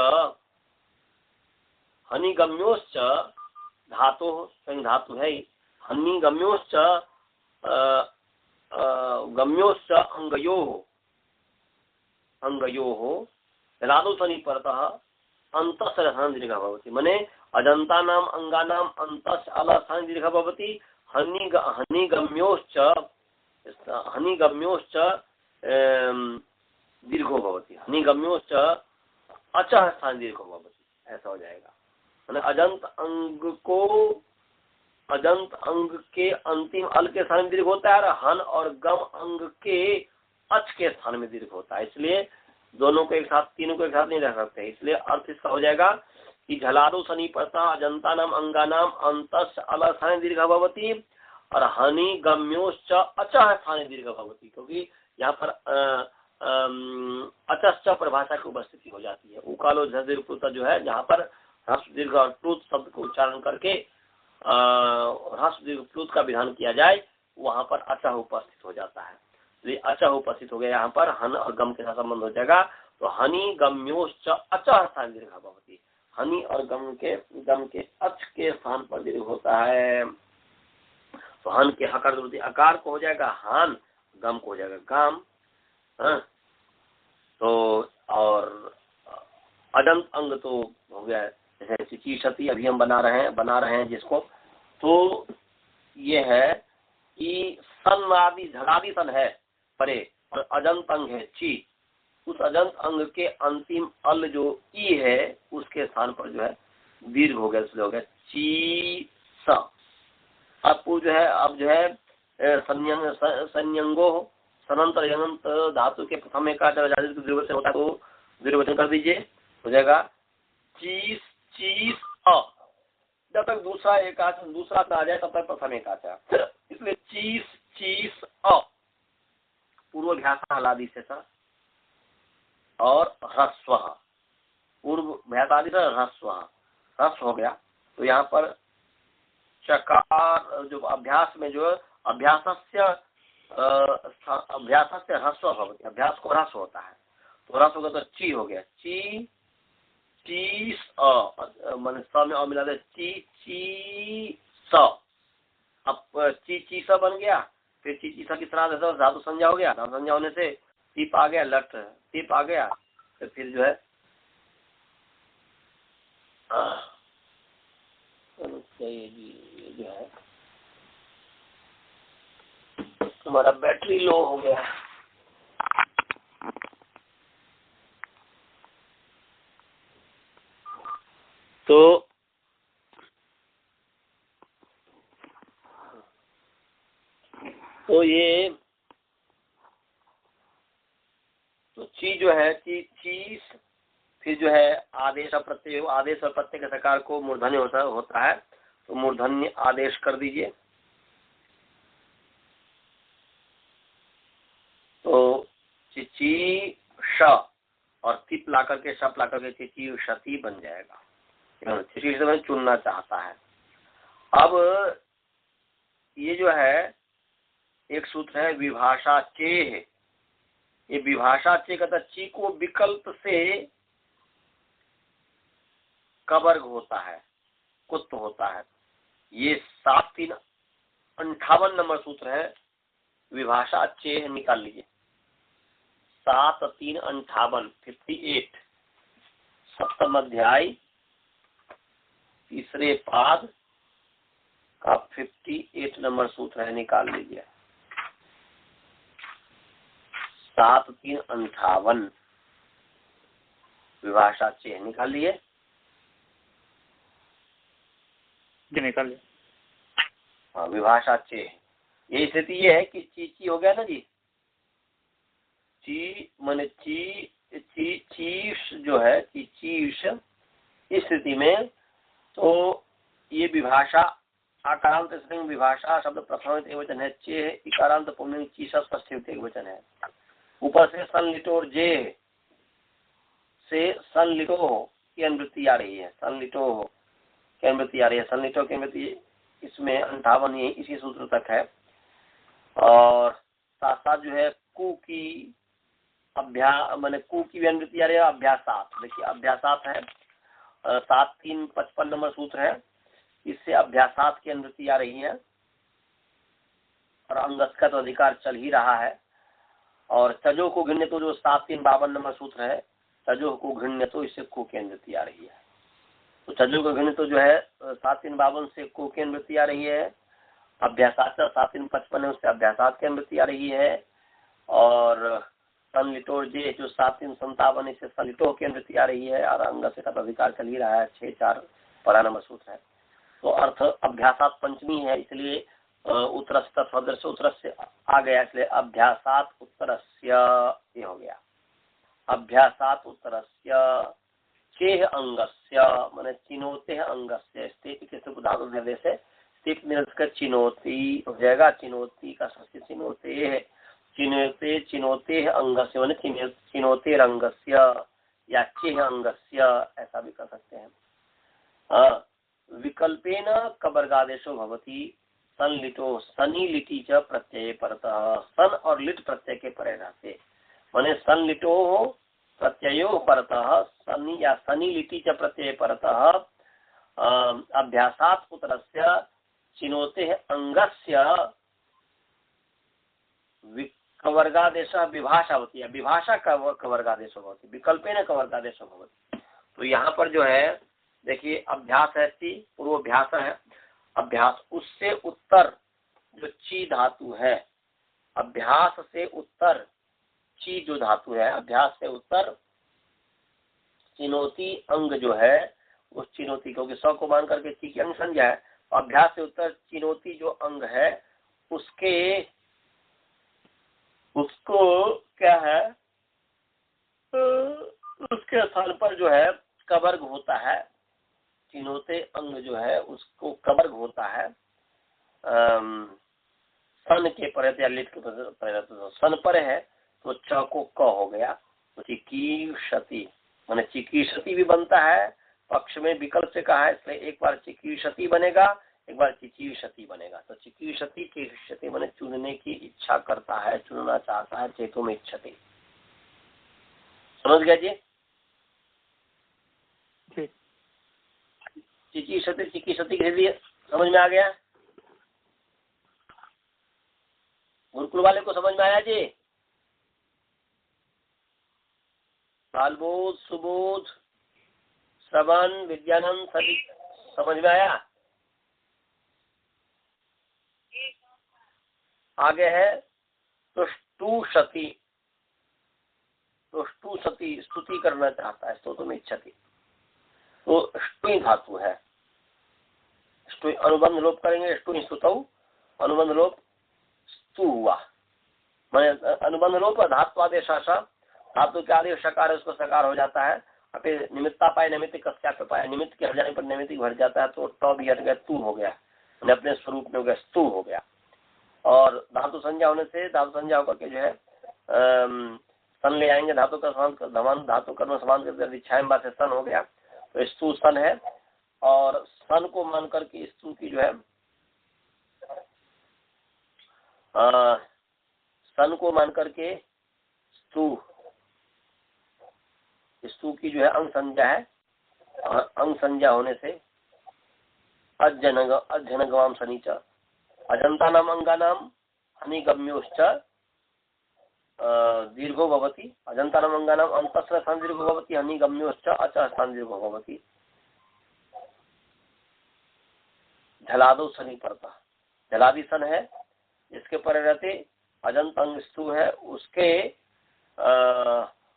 हनि गम्योश्च धातो, कहीं धातु है ही, हनि गम्योश्च गम्योश्च अंगयोः जलादौ शनि परतः अंतस् रसायन दीर्घ भवति, माने अजंता नाम अंगानाम अंतस् अलसायन दीर्घ भवति, हनि गम्योश्च दीर्घो भवति, हनि गम्योश्च अचः स्थान दीर्घो भवति, ऐसा हो जाएगा। माने अजंत अंग के अंतिम अल के स्थान में दीर्घ होता है, और हन और गम अंग के अच के स्थान में दीर्घ होता है, इसलिए दोनों को एक साथ, तीनों को एक साथ नहीं रख सकते, इसलिए अर्थ इसका हो जाएगा कि झलादौ शनि परतः अजंता नाम अंगानाम अंतस् अल स्थान दीर्घ भवति, और हनि गम्योश्च अचः स्थान दीर्घ भवति, क्योंकि यहाँ पर अचश्च परिभाषा की उपस्थिति हो जाती है। उकालो झदीर्घ जो है, जहाँ पर ह्रस्व दीर्घ और प्लुत शब्द को उच्चारण करके ह्रस्व दीर्घ प्लुत का विधान किया जाए, वहाँ पर अचः उपस्थित हो जाता है, इसलिए अचः उपस्थित हो गया, यहाँ पर हन और गम के साथ संबंध हो जाएगा, तो हनि गम्योश्च अचः स्थान दीर्घ भवति, हनि और गम के अच के स्थान पर दीर्घ होता है, तो हन के हकार अकार को हो जाएगा हान, गम को हो जाएगा गाम। हाँ? तो और अदंत अंग तो हो गया जैसे चिकीर्षति, अभी हम बना रहे हैं जिसको, तो ये है कि सन आदि झलादि सन है परे, और अजंत अंग है ची, उस अजंत अंग के अंतिम अल जो ई है उसके स्थान पर जो है दीर्घ हो गया, इसलिए हो गया ची स। अब जो है संयंगो सनंतर यंत धातु के प्रथम एकाचर द्विवचन होता है, तो द्विवचन कर दीजिए, हो जाएगा चीस चीस अ, जब तक दूसरा एकाचर दूसरा आ जाए तब तक प्रथम एकाचर, इसलिए चीस चीस अ, पूर्वभ्यास हलादि से सा, और ह्रस्व, पूर्वभ्यासादि से ह्रस्व, ह्रस्व हो गया, तो यहाँ पर चकार जो अभ्यास में जो अभ्यासस्य ह्रस्व भवति, अभ्यास को ह्रस्व होता है, तो ह्रस्व होगा तो ची हो गया, ची चीस अ, मान स में अ मिला दे, ची ची स, अब ची ची स बन गया, फिर ची ची स किस तरह से धातु संज्ञा हो गया, धातु संज्ञा होने से टीप आ गया, लट टीप आ गया, तो फिर जो है ये जो है हमारा बैटरी लो हो गया, तो ये तो ची जो है चीज, फिर जो है आदेश और प्रत्यय, आदेश और प्रत्यय के सकार को मूर्धन्य होता है, तो मूर्धन्य आदेश कर दीजिए, तो चिची श और तिप ला करके शप ला करके चिची शती बन जाएगा, चिची से चुनना चाहता है। अब ये जो है एक सूत्र है विभाषा चेह, ये विभाषा चेह कहता ची को विकल्प से कवर्ग होता है, कुत्त होता है, ये 7358 नंबर सूत्र है, विभाषा चेह निकाल लीजिए, 7 3 58 58 सप्तम अध्याय तीसरे पाद का 58 नंबर सूत्र है, निकाल लीजिए। 7 3 58 विभाषा चेह निकाल लिए। जी निकाल लिया। हाँ, विभाषा चेह। ये स्थिति ये है कि ची हो गया ना जी, ची माने चीश जो है चीश, इस स्थिति में तो ये विभाषा आकारांत स्त्रीलिंग विभाषा शब्द प्रथम एक वचन है, चेह इकारांत पुल्लिंग चीसा स्पष्ट एक वचन है। ऊपर से सनलिटोर जे से सनलिटो की अनुवृत्ति आ रही है, सनलिटो की अनुवृत्ति आ रही है, सनलिटो की अनुवृत्ति इसमें 58 ही इसी सूत्र तक है। और साथ साथ जो है कु की मैंने कु की भी अनुवृत्ति आ रही है, अभ्यासात। देखिए अभ्यासात है 7 3 55 नंबर सूत्र है, इससे अभ्यासात की अनुवृत्ति आ रही है और अंगस का तो अधिकार चल ही रहा है। और तजो को घृण्य तो जो 7 3 52 नंबर सूत्र है, तजो को घृण्य तो इससे को की अनुवृत्ति आ रही है। तो तजो को घृण्य तो जो है 7 3 52 से को की अनुवृत्ति आ रही है, अभ्यासात 7 3 55 है उससे अभ्यासात की अनुवृत्ति आ रही है। और सनलिटोर जे जो 7 3 57 इससे सनलिटो की अनुवृत्ति आ रही है और अंग से का अधिकार चल ही रहा है, 6 4 12 नंबर सूत्र है। तो अर्थ अभ्यासात पंचमी है, इसलिए उत्तरस्य तत्सदृश्य उत्तरस्य आ गया, इसलिए अभ्यासात उत्तरस्य ये हो गया। अभ्यासात उत्तरस्य चेह अंगस्य माने चिनोते अंगस्य स्थित उदाहरण निर्देश से स्थित निरस्कर चिनोती हो जाएगा, चिनोती का सस्य चिनोते, चिनोते चिनोते अंगस्य माने चिनोते रंगस्य या चेह अंगस्य, ऐसा भी कर सकते हैं। विकल्पेन कबर्गादेशो भवति सनलिटो सनी लिटी च प्रत्यय परतः, सन और लिट प्रत्यय के परे रहते माने सनलिटो प्रत्ययो परतः सनी या सनी लिटी च प्रत्यय परतः अभ्यासात उत्तरस्य चिनोते अंगस्य कवर्गादेश विभाषा होती है, विभाषा कवर्गादेश होती, विकल्पेन कवर्गादेश होती। तो यहाँ पर जो है देखिए अभ्यास है ची, पूर्वाभ्यास है अभ्यास, उससे उत्तर जो ची धातु है, अभ्यास से उत्तर ची जो धातु है, अभ्यास से उत्तर चिनोती अंग जो है, उस चिनोती क्योंकि सौ को मान करके ची की अंग संज्ञा है, अभ्यास से उत्तर चिनोती जो अंग है उसको क्या है, उसके स्थान पर जो है कवर्ग होता है, चिनोते अंग जो है उसको कवर्ग होता है सन के परत या लिट के परत, सन पर है तो च को क हो गया, तो चिकीर्षति माने चिकीर्षति भी बनता है, पक्ष में विकल्प से कहा है इसलिए एक बार चिकीर्षति बनेगा, एक बार चिकीर्षति बनेगा। तो चिकीर्षति चिकीर्षति माने चुनने की इच्छा करता है, चुनना चाहता है, चेतु में इच्छति। समझ गया जी? चिकीर्षति चिकीर्षति के लिए समझ में आ गया? गुरुकुल वाले को समझ में आया जी? बालबोध सुबोध श्रवण विद्यानंद सभी समझ में आया? आगे है तुष्टुषति, तुष्टुषति स्तुति करना चाहता है, स्तोत्र में इच्छति, तो ष्टुई धातु है, ष्टुई अनुबंध लोप करेंगे, ष्टुई स्तुतौ अनुबंध लोप स्तु हुआ, मैंने अनुबंध लोप धात्वादेश धातु के आदेश सकार है उसको सकार हो जाता है, फिर निमित्ता पाए निमित्त कस्या पे पाए, निमित्त के हट जाने पर निमित्त भर जाता है, तो ट भी हट गया, तू हो गया, मैंने अपने स्वरूप में हो गया, स्तु हो गया। और धातु संज्ञा होने से धातु संज्ञा होकर के जो है सन ले आएंगे, धातु का समान धमान धातु कर्म समान करके इच्छाएं बात से सन हो गया, तो स्तु सन है। और सन को मान करके स्तु की जो है सन को मान करके स्तु की जो है अंग संज्ञा है, और अंग संज्ञा होने से अध्यनगवाम शनिच अजंता नाम अंगा नाम हनिगम्योश्च दीर्घो भवति, अजंतानाम अंगानाम अंतस्थ स्थान दीर्घो भवति, हनिगम्योश्च अच स्थान दीर्घो भवति। झलादो शनि पड़ता, झलादि सन है जिसके पर रहते अजंत अंग स्तु है, उसके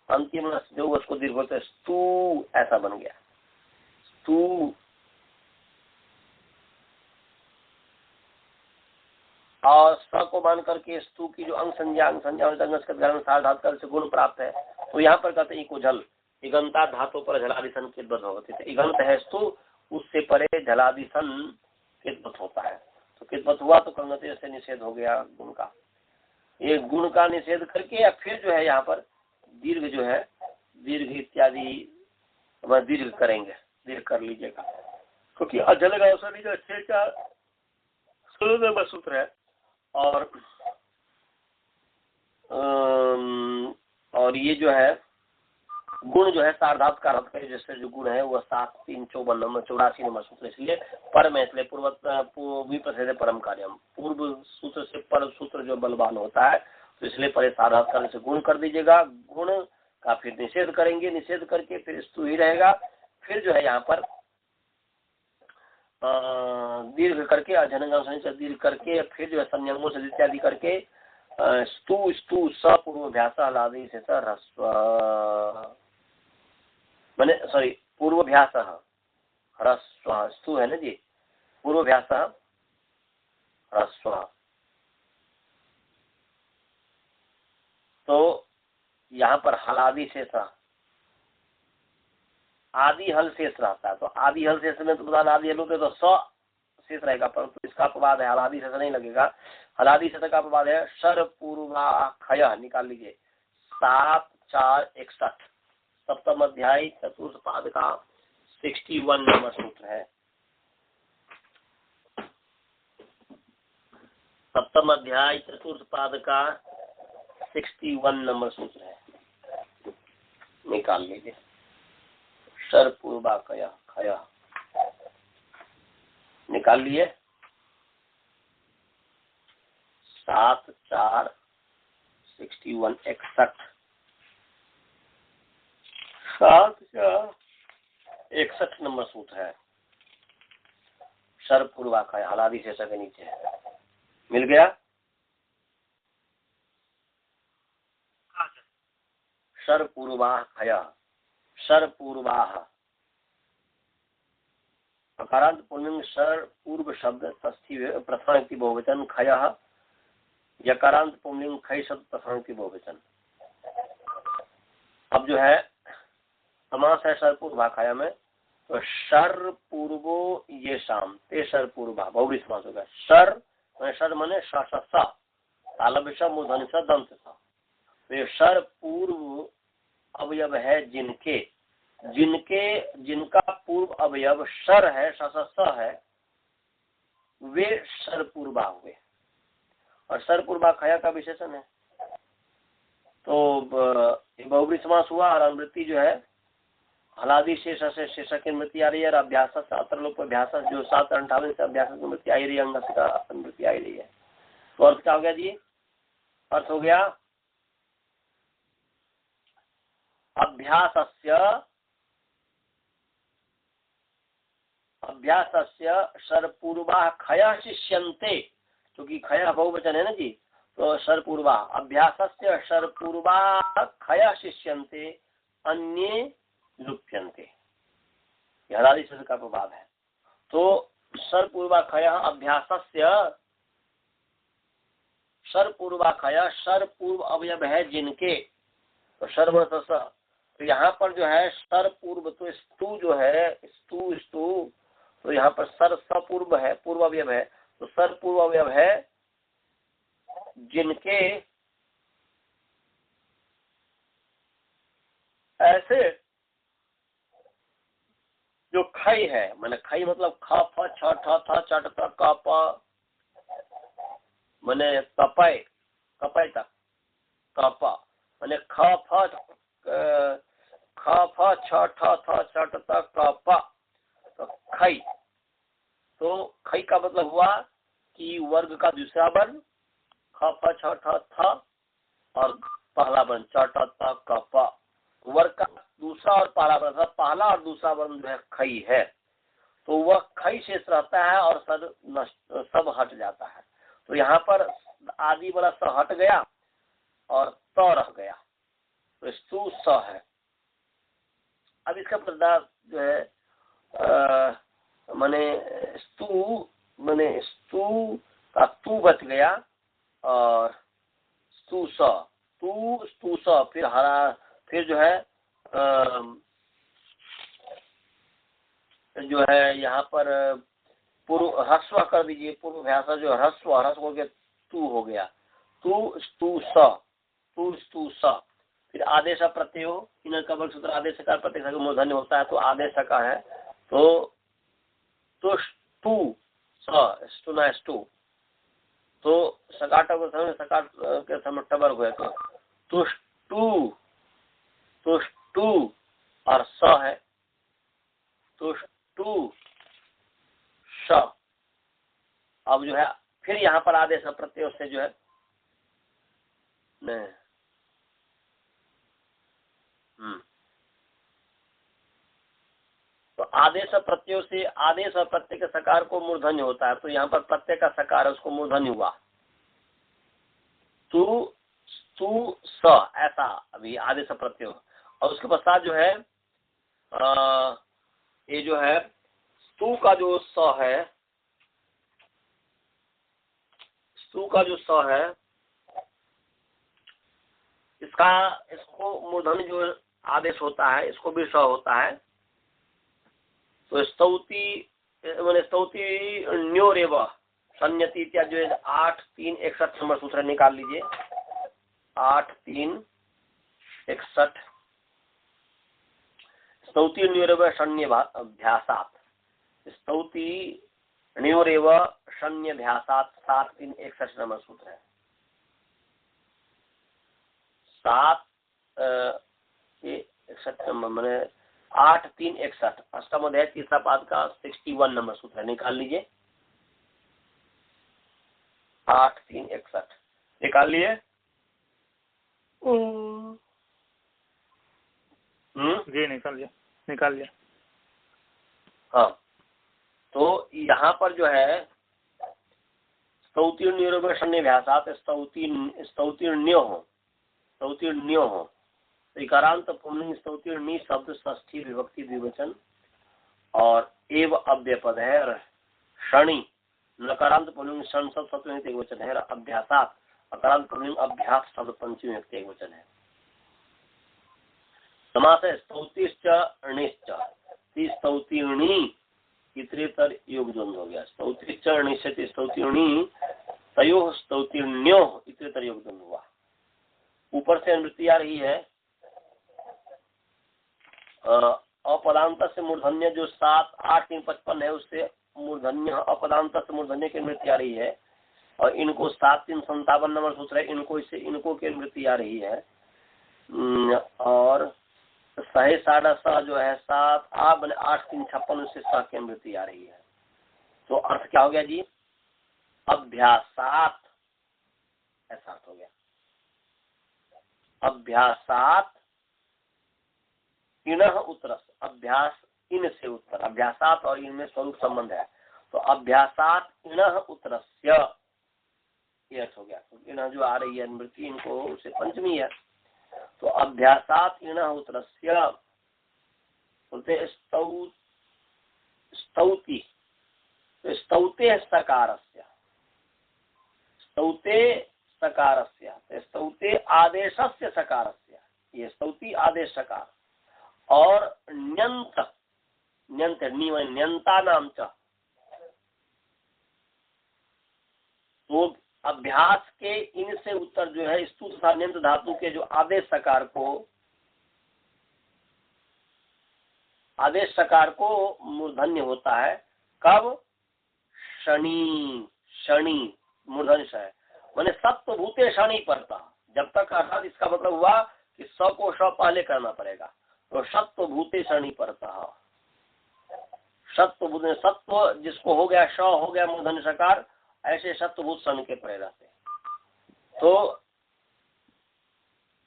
अंतिम जो उसको दीर्घ होते स्तु ऐसा बन गया। स्तु और स को मान करके स्तु की जो अंग संज्ञा से गुण प्राप्त है, तो यहाँ पर कहते हैं इकोझल इगंता धातु पर झलादिशन किद्वत होती है। इगंत है स्तु, उससे परे झलादिशन किद्वत होता है। तो किद्वत हुआ तो कंगते से निषेध हो गया गुण का। ये गुण का निषेध करके या फिर जो है यहाँ पर दीर्घ जो है दीर्घ इत्यादि दीर्घ करेंगे, दीर्घ कर लीजिएगा, क्योंकि अजल का अवसर जो 6 सूत्र है और ये जो है गुण जो है सार्धात का अर्थ है, जैसे जो गुण है वह 7 3 54 नंबर 84 नंबर सूत्र, इसलिए परम है, इसलिए पूर्व परम कार्यम, पूर्व सूत्र से पर सूत्र जो बलवान होता है, तो इसलिए परे सार्धात काल से गुण कर दीजिएगा। गुण का फिर निषेध करेंगे, निषेध करके फिर स्तु ही रहेगा। फिर जो है यहाँ पर दीर्घ करके अजनंग से दीर्घ करके फिर जो है संयमों से इत्यादि करके स्तु स्तु स पूर्वभ्यास हलादि से ह्रस्व मैंने सॉरी पूर्वभ्यास ह्रस्व स्तु है ना जी, पूर्वभ्यास ह्रस्व। तो यहाँ पर हलादि शेष आदि हल शेष रहता है, तो आदि हल शेष में तो बता आदि हल होते तो स शेष रहेगा, परंतु इसका अपवाद है, हलादि शेष नहीं लगेगा। हलादि शेष का अपवाद है शर पूर्वाखय, निकाल लीजिए 7 4 61 सप्तम अध्याय चतुर्थ पाद का 61 नंबर सूत्र है। सप्तम अध्याय चतुर्थ पाद का 61 नंबर सूत्र है, निकाल लीजिए। शर पूर्वाखय खय निकाल लिए 7 4 61 61 7 4 61 नंबर सूत्र है। शर पूर्वाखय हलादि शेष के नीचे है, मिल गया। शर पूर्वाखय शर पूर्वाह अकारांत पुल्लिंग शर पूर्व शब्द तस्थि प्रथमा व्यक्ति बहुवचन खय, यकारांत पुल्लिंग खय शब्द प्रथमा व्यक्ति बहुवचन। अब जो है समास है शर पूर्वाखय में, तो शर पूर्वो ये शाम ते शर पूर्वा बहुव्री समास होगा। शर मने तालव्य मूर्धन्य स दंत सा, तो ये शर पूर्व अवयव है जिनके जिनका पूर्व अवयव शर है स है, वे शर पूर्वा हुए, और शर पूर्वा खया का विशेषण है। तो बहुव्री समास हुआ और अनुवृत्ति जो है हलादि शेष से शेषक की अनुवृत्ति आ रही है, और अभ्यास अभ्यास जो 7 58 से अभ्यास की अनुवृत्ति आई रही है, अंग का अनुवृत्ति आई रही है। तो अर्थ क्या हो गया जी? अर्थ हो गया अभ्यासस्य शर पूर्वा खया शिष्यन्ते, क्योंकि खया बहुवचन है ना जी, तो शर पूर्वा अभ्यासस्य शर पूर्वा खया शिष्यन्ते अन्ये लुप्यन्ते, हलादि शेष का प्रभाव है। तो शर पूर्वा खया अभ्यासस्य शर पूर्वा खया शर पूर्व अवयव है जिनके, तो शर्व तो यहाँ पर जो है शर पूर्व, तो स्तु जो है स्तु तो यहाँ पर सर सपूर्व है, पूर्व अवयव है, तो सर पूर्व अवयव है जिनके ऐसे जो खई है, मैंने खई मतलब ख फ छ ठ थ चट त क प मैंने कपय तक कप मैंने ख फ छ ठ थ चट त क प, तो खई, तो खई का मतलब हुआ कि वर्ग का दूसरा वर्ण ख फ छ ठ थ और पहला वर्ण च ट त क प, वर्ग का दूसरा और पहला वर्ण, पहला और दूसरा वर्ण जो है खई है, तो वह खई शेष रहता है और सब हट जाता है। तो यहाँ पर आदि वाला स हट गया और त रह गया, तो स्तु स है। अब इसका पदार्थ जो है माने स्तु का तू बच गया और स्तु स फिर जो है यहाँ पर पूर्व ह्रस्व कर दीजिए, पूर्व भाषा जो ह्रस्व हो गया, तू हो गया, तू स्तु स, फिर आदेश प्रत्यय हो, इन कबल सूत्र आदेश का प्रत्यय का मूर्धन्य होता है, तो आदेश का है, तो स्तु, तो सकाट सकाट के समय टबर हुए, तो तुष्टु और स है, तुष्टु स। अब जो है फिर यहाँ पर आदेश प्रत्यय से जो है तो आदेश प्रत्यय से आदेश और प्रत्यय के सकार को मूर्धन्य होता है, तो यहाँ पर प्रत्यय का सकार है, उसको मूर्धन्य हुआ, तू स, ऐसा अभी आदेश प्रत्यय। और उसके पश्चात जो है ये जो है स्तु का जो स है, स्तु का जो स है, इसको मूर्धन्य जो आदेश होता है, इसको भी स होता है, तो स्तौति न्योरेव संयति इत्यादि जो है 8-3-61 नंबर सूत्र निकाल लीजिए, 8-3-61 स्तौति न्योरेव शन्यभ्यासात्, स्तौति न्योरेव शन्यभ्यासात् 7-3-61 नंबर सूत्र है, 7-61 नंबर मैंने 8-3-61 अष्टम अध्याय तीसरा पाद का 61 नंबर सूत्र निकाल लीजिए, 8-3-61 निकाल लिए। जी निकाल लिया। हाँ, तो यहाँ पर जो है स्तौतिर्ण्यो शन्यभ्यासात् स्तौतिर्ण्यो हो, इकारांत पुल्लिंग स्तौतिर्णी शब्द षष्ठी विभक्ति द्विवचन और एव अव्यय पद है, शनि नकारांत पुल्लिंग षण शब्द सप्तमी एक वचन है, अभ्यासात् अकारांत पुल्लिंग अभ्यास शब्द पंचमी एक वचन है। समास है स्तौतिश्च अणिश्च, स्तौतिर्णी इतरेतर योग द्वंद्व हो गया, स्तौतिश्च अणिश्च स्तौतिर्णी तयोः स्तौतिर्ण्यो इतरेतर योग द्वंद्व हुआ। ऊपर से अनुवृत्ति आ रही है, अपदांत से मूर्धन्य जो 7-8-3-55 है, उससे मूर्धन्य अपदांत से मूर्धन्य की अनुवृत्ति आ रही है, और इनको 7-3-57 नंबर सूत्र है, इनको की अनुवृत्ति आ रही है, और सहे साढ़ा स जो है 7-8-3-56 उससे स की अनुवृत्ति आ रही है। तो अर्थ क्या हो गया जी? अभ्यासात्, ऐसा अर्थ हो गया, अभ्यासात् इनः उत्तरस्, अभ्यास इन से उत्तर, अभ्यासात और इनमें स्वरूप संबंध है, तो अभ्यासात इनः उत्तरस्य ये अर्थ हो गया। तो इनः जो आ रही है अनुवृत्ति, इनको उसे पंचमी है, तो अभ्यासात इनः उत्तरस्य बोलते स्तौति, स्तौते सकारस्य, स्तौते सकारस्य, स्तौते आदेशस्य सकारस्य, ये स्तौति आदेश सकार, और न्यंत न्यंता नाम च, तो अभ्यास के इन से उत्तर जो है स्तु तथा न्यंत धातु के जो आदेश सकार को मूर्धन्य होता है, कब? शनि मूर्धन्य है, माने सत्व भूते शनि पड़ता, जब तक अर्थात इसका मतलब हुआ कि स को श पहले करना पड़ेगा, तो सत्व भूते शनि पड़ता, सत्व जिसको हो गया श हो गया मूर्धन्य सकार, ऐसे सत्वभूत शनि के पड़े रहते। तो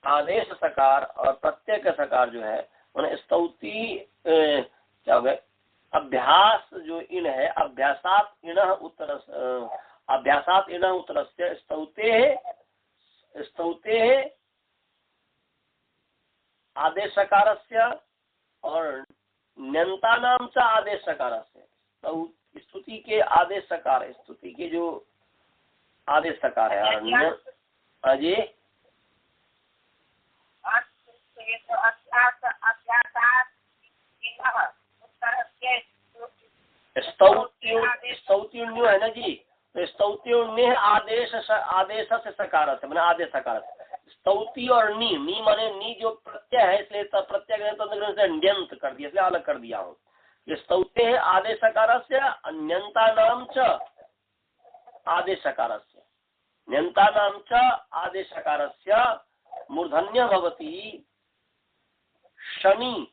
आदेश सकार और प्रत्यय का सकार जो है मैंने स्तौति क्या हो गया, अभ्यास जो इन है, अभ्यासात इन उत्तर, अभ्यासात इन उत्तरस्य स्तौते आदेश सकारस्य और न्यंता नाम च आदेश सकारस्य। स्तुति के आदेश सकार, स्तुति के जो आदेश सकार है जी स्तौत्युण्यो है ना जी, तो स्तौत्युण्य आदेश से सकार से मैंने आदेश सकार से। स्तौति और नी माने नी जो प्रत्यय है, इसलिए प्रत्यय से न्यंत कर दिया, इसलिए अलग कर दिया हूँ। ये स्तौते है आदेश सकार से, अन्यंता नाम च आदेश सकार से, न्यंता नाम च आदेश सकार से मूर्धन्य भवती शनि।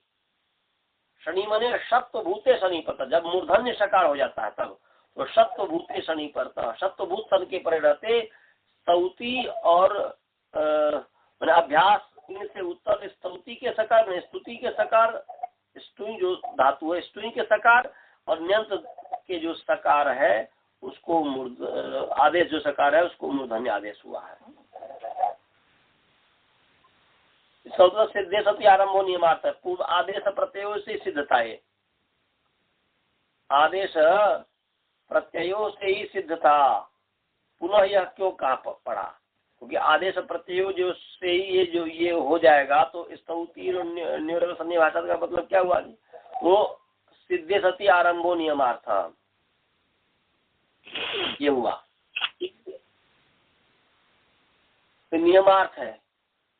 शनि माने सत्वभूते शनि पर, जब मूर्धन्य सकार हो जाता है तब तो सत्वभूते शनि पर, सत्वभूत सन के परे रहते स्तौति और मैंने अभ्यास इनसे उत्तर स्तौति के सकार में स्तुति के सकार, स्तुई जो धातु है स्तुई के सकार और न्यंत के जो सकार है उसको आदेश जो सकार है उसको मूर्धन्य आदेश हुआ है। सिद्धे सती आरंभो नियमार्थ है, पूर्व आदेश प्रत्ययों से सिद्धता है, आदेश प्रत्ययों से ही सिद्ध था। पुनः यह क्यों कहा पड़ा, क्योंकि आदेश प्रत्ययों जो से ही ये हो जाएगा तो स्तौति और न्यूरल सन्निभाषा का मतलब क्या हुआ, वो सिद्धे सती आरंभो नियमार्थ ये हुआ। तो नियमार्थ है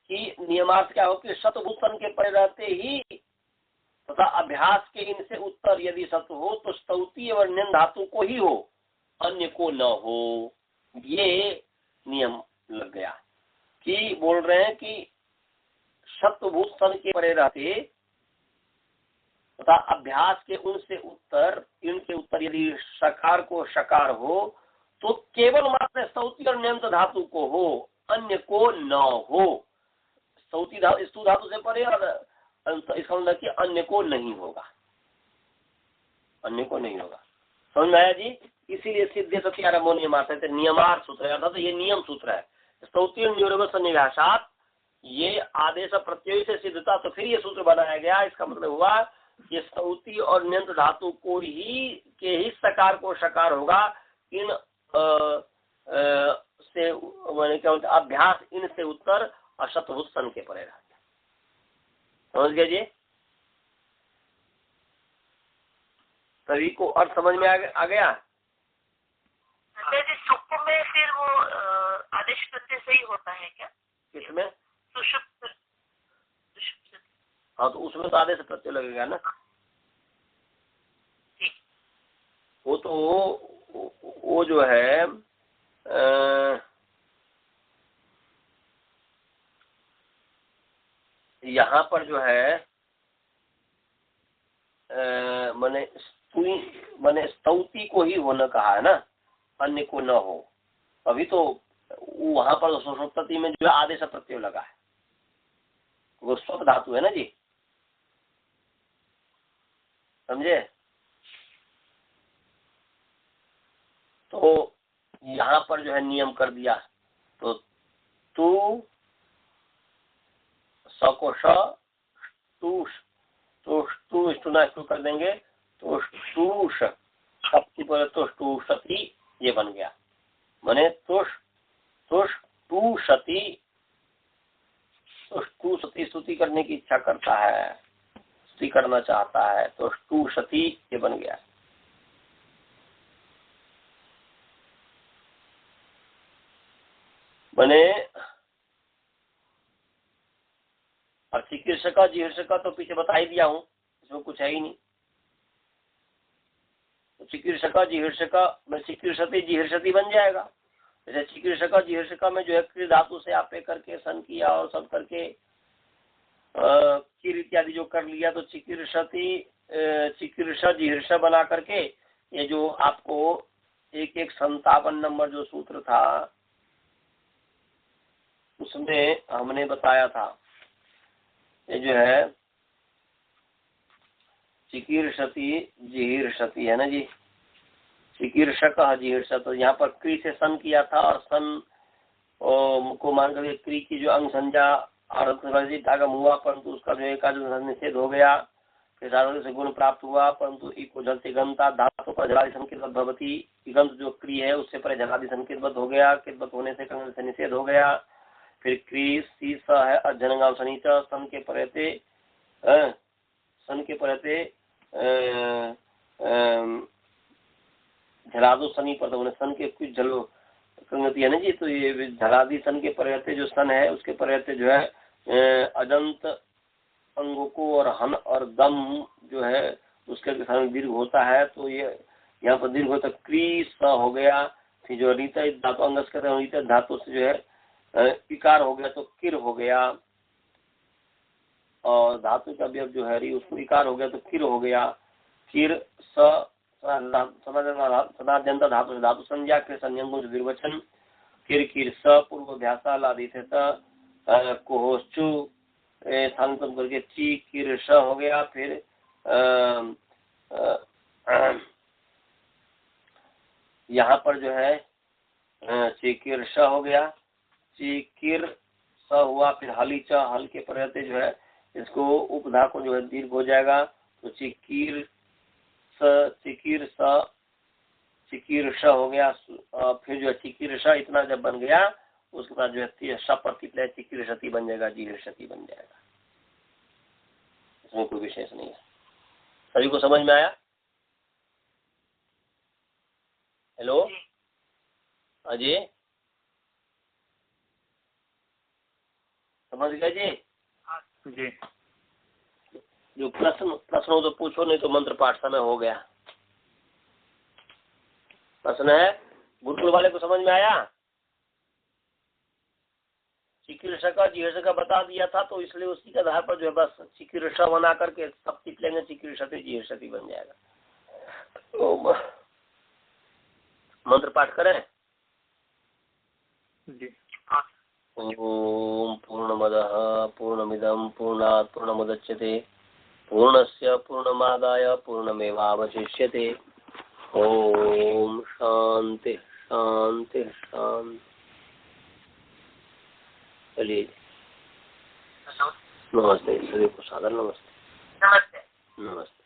कि नियमार्थ क्या हो कि सतभूतन के परे रहते ही तथा अभ्यास के इनसे उत्तर यदि सत्य हो तो स्तौति और न्यन धातु को ही हो, अन्य को न हो, ये नियम लग गया। कि बोल रहे हैं कि सत्वभूत सन के परे रहते तथा अभ्यास के उनसे उत्तर इनके उत्तर यदि सकार को सकार हो तो केवल मात्र स्तौति और न्यंत धातु को हो, अन्य को न हो। स्तौति धातु स्तु धातु से परे और इसका मतलब कि अन्य को नहीं होगा, अन्य को नहीं होगा। समझ में आया जी? इसीलिए सिद्धे सती आरंभो नियमार्थ है, नियमार्थ सूत्र है, अर्थात ये नियम सूत्र है। स्तौति और न्यूरल सन्निभाषात ये आदेश प्रत्यय से सिद्धता, तो फिर ये सूत्र बनाया गया। इसका मतलब हुआ ये स्तौति और न्यंत धातु को ही सकार को सकार होगा, इन से मैंने क्या बोलते अभ्यास इनसे उत्तर और शतभूत सन के परे रहते। समझ गए जी? सभी को अर्थ समझ में आ गया? सुप्त में फिर वो आदेश प्रत्यय से ही होता है क्या? किसमें? सुषुप्त। हाँ तो उसमें तो आदेश प्रत्यय लगेगा ना। वो तो वो जो है यहाँ पर जो है मैंने स्तौति को ही होना कहा है ना, अन्य को न हो। अभी तो वहां पर सुषुप्ति में जो है आदेश प्रत्यय लगा है, वो स्वप धातु है ना जी, समझे? तो यहाँ पर जो है नियम कर दिया, तो तू सकोश टू स्टूना स्टू कर देंगे तो टूष शक्ति पर तो टूषति ये बन गया। माने टू सती स्तुति करने की इच्छा करता है, स्तुति करना चाहता है, तो टू सती ये बन गया। माने और चिकित्सका जिहर्षका तो पीछे बता ही दिया हूं, इसमें कुछ है ही नहीं। तो चिकित्सका जिहर्षका में चिकित्सती जिहर्षति बन जाएगा। जैसे चिकित्सका जिहर्षका में जो है क्रिय धातु से आपे करके सन किया और सब करके किर इत्यादि जो कर लिया, तो चिकित्सती चिकित्सा जिहर्षा बना करके ये जो आपको 157 नंबर जो सूत्र था उसमें हमने बताया था ये जो है चिकीर्षति जिहीर्षति है ना जी, चिकीर्षक जिहीर्षत। यहाँ पर क्री से सन किया था और सन को मान करके क्री की जो अंग संज्ञा आगम हुआ, परंतु उसका जो एक निषेध हो गया। फिर से गुण प्राप्त हुआ, परंतु इको जलते गंता धातु पर जलादि संकेत भवती। गंत जो क्री है उससे परे जलादि संकेतबद्ध हो गया, कितबद्ध होने से कंग से निषेध हो गया। फिर क्री सी स है अजनगांव शनिच सन के परते झलादो शनि पर तो सन के कुछ झलो कंगति है ना जी। तो ये झलादि सन के परते जो सन है उसके परते जो है अजंत अंगों को और हन और दम जो है उसके सामने दीर्घ होता है। तो ये यहाँ पर दीर्घ होता क्री स हो गया। फिर जो रीता धातु अंगस कहते हैं, रीता धातु से जो है इकार हो गया तो किर हो गया, और धातु का अवयव जो है री उसको इकार हो गया तो किर हो गया। किर स सदाद्यंत धातु धातु संज्ञा के संयंगो निर्वचन। किर किर स पूर्वभ्यासा लादित कोहोश्चु स्थानांतरण करके ची किर श हो गया। फिर यहाँ पर जो है चिकिर श हो गया, चिकिर स हुआ। फिर हली च हल के प्रत्यय जो है इसको उपधा को जो है दीर्घ हो जाएगा तो चिकिर स चिकिर स चिकिर श हो गया। फिर जो है चिकिर श इतना जब बन गया उसके बाद जो है स प्रतिप्लय चिकिर शति बन जाएगा, जीर शति बन जाएगा। इसमें कोई विशेष नहीं है। सभी को समझ में आया? हेलो अजय, समझ गए जी? जी। जो प्रश्न हो तो पूछो, नहीं तो मंत्र पाठ समय हो गया। प्रश्न है गुरुकुल वाले को समझ में आया? चिकित्सा का जीर्ष का बता दिया था तो इसलिए उसी के आधार पर जो है बस चिकित्सा बना करके सब सीख लेंगे, चिकित्सति जीर्षति बन जाएगा। तो मंत्र पाठ करें जी। ओम पूर्णमदः पूर्णमिदं पूर्णात् पूर्णमुदच्यते पूर्णस्य पूर्णमादाय पूर्णमेवावशिष्यते। ओम शांति शांति शांति। चलिए नमस्ते, सभी को सादर नमस्ते। नमस्ते। नमस्ते।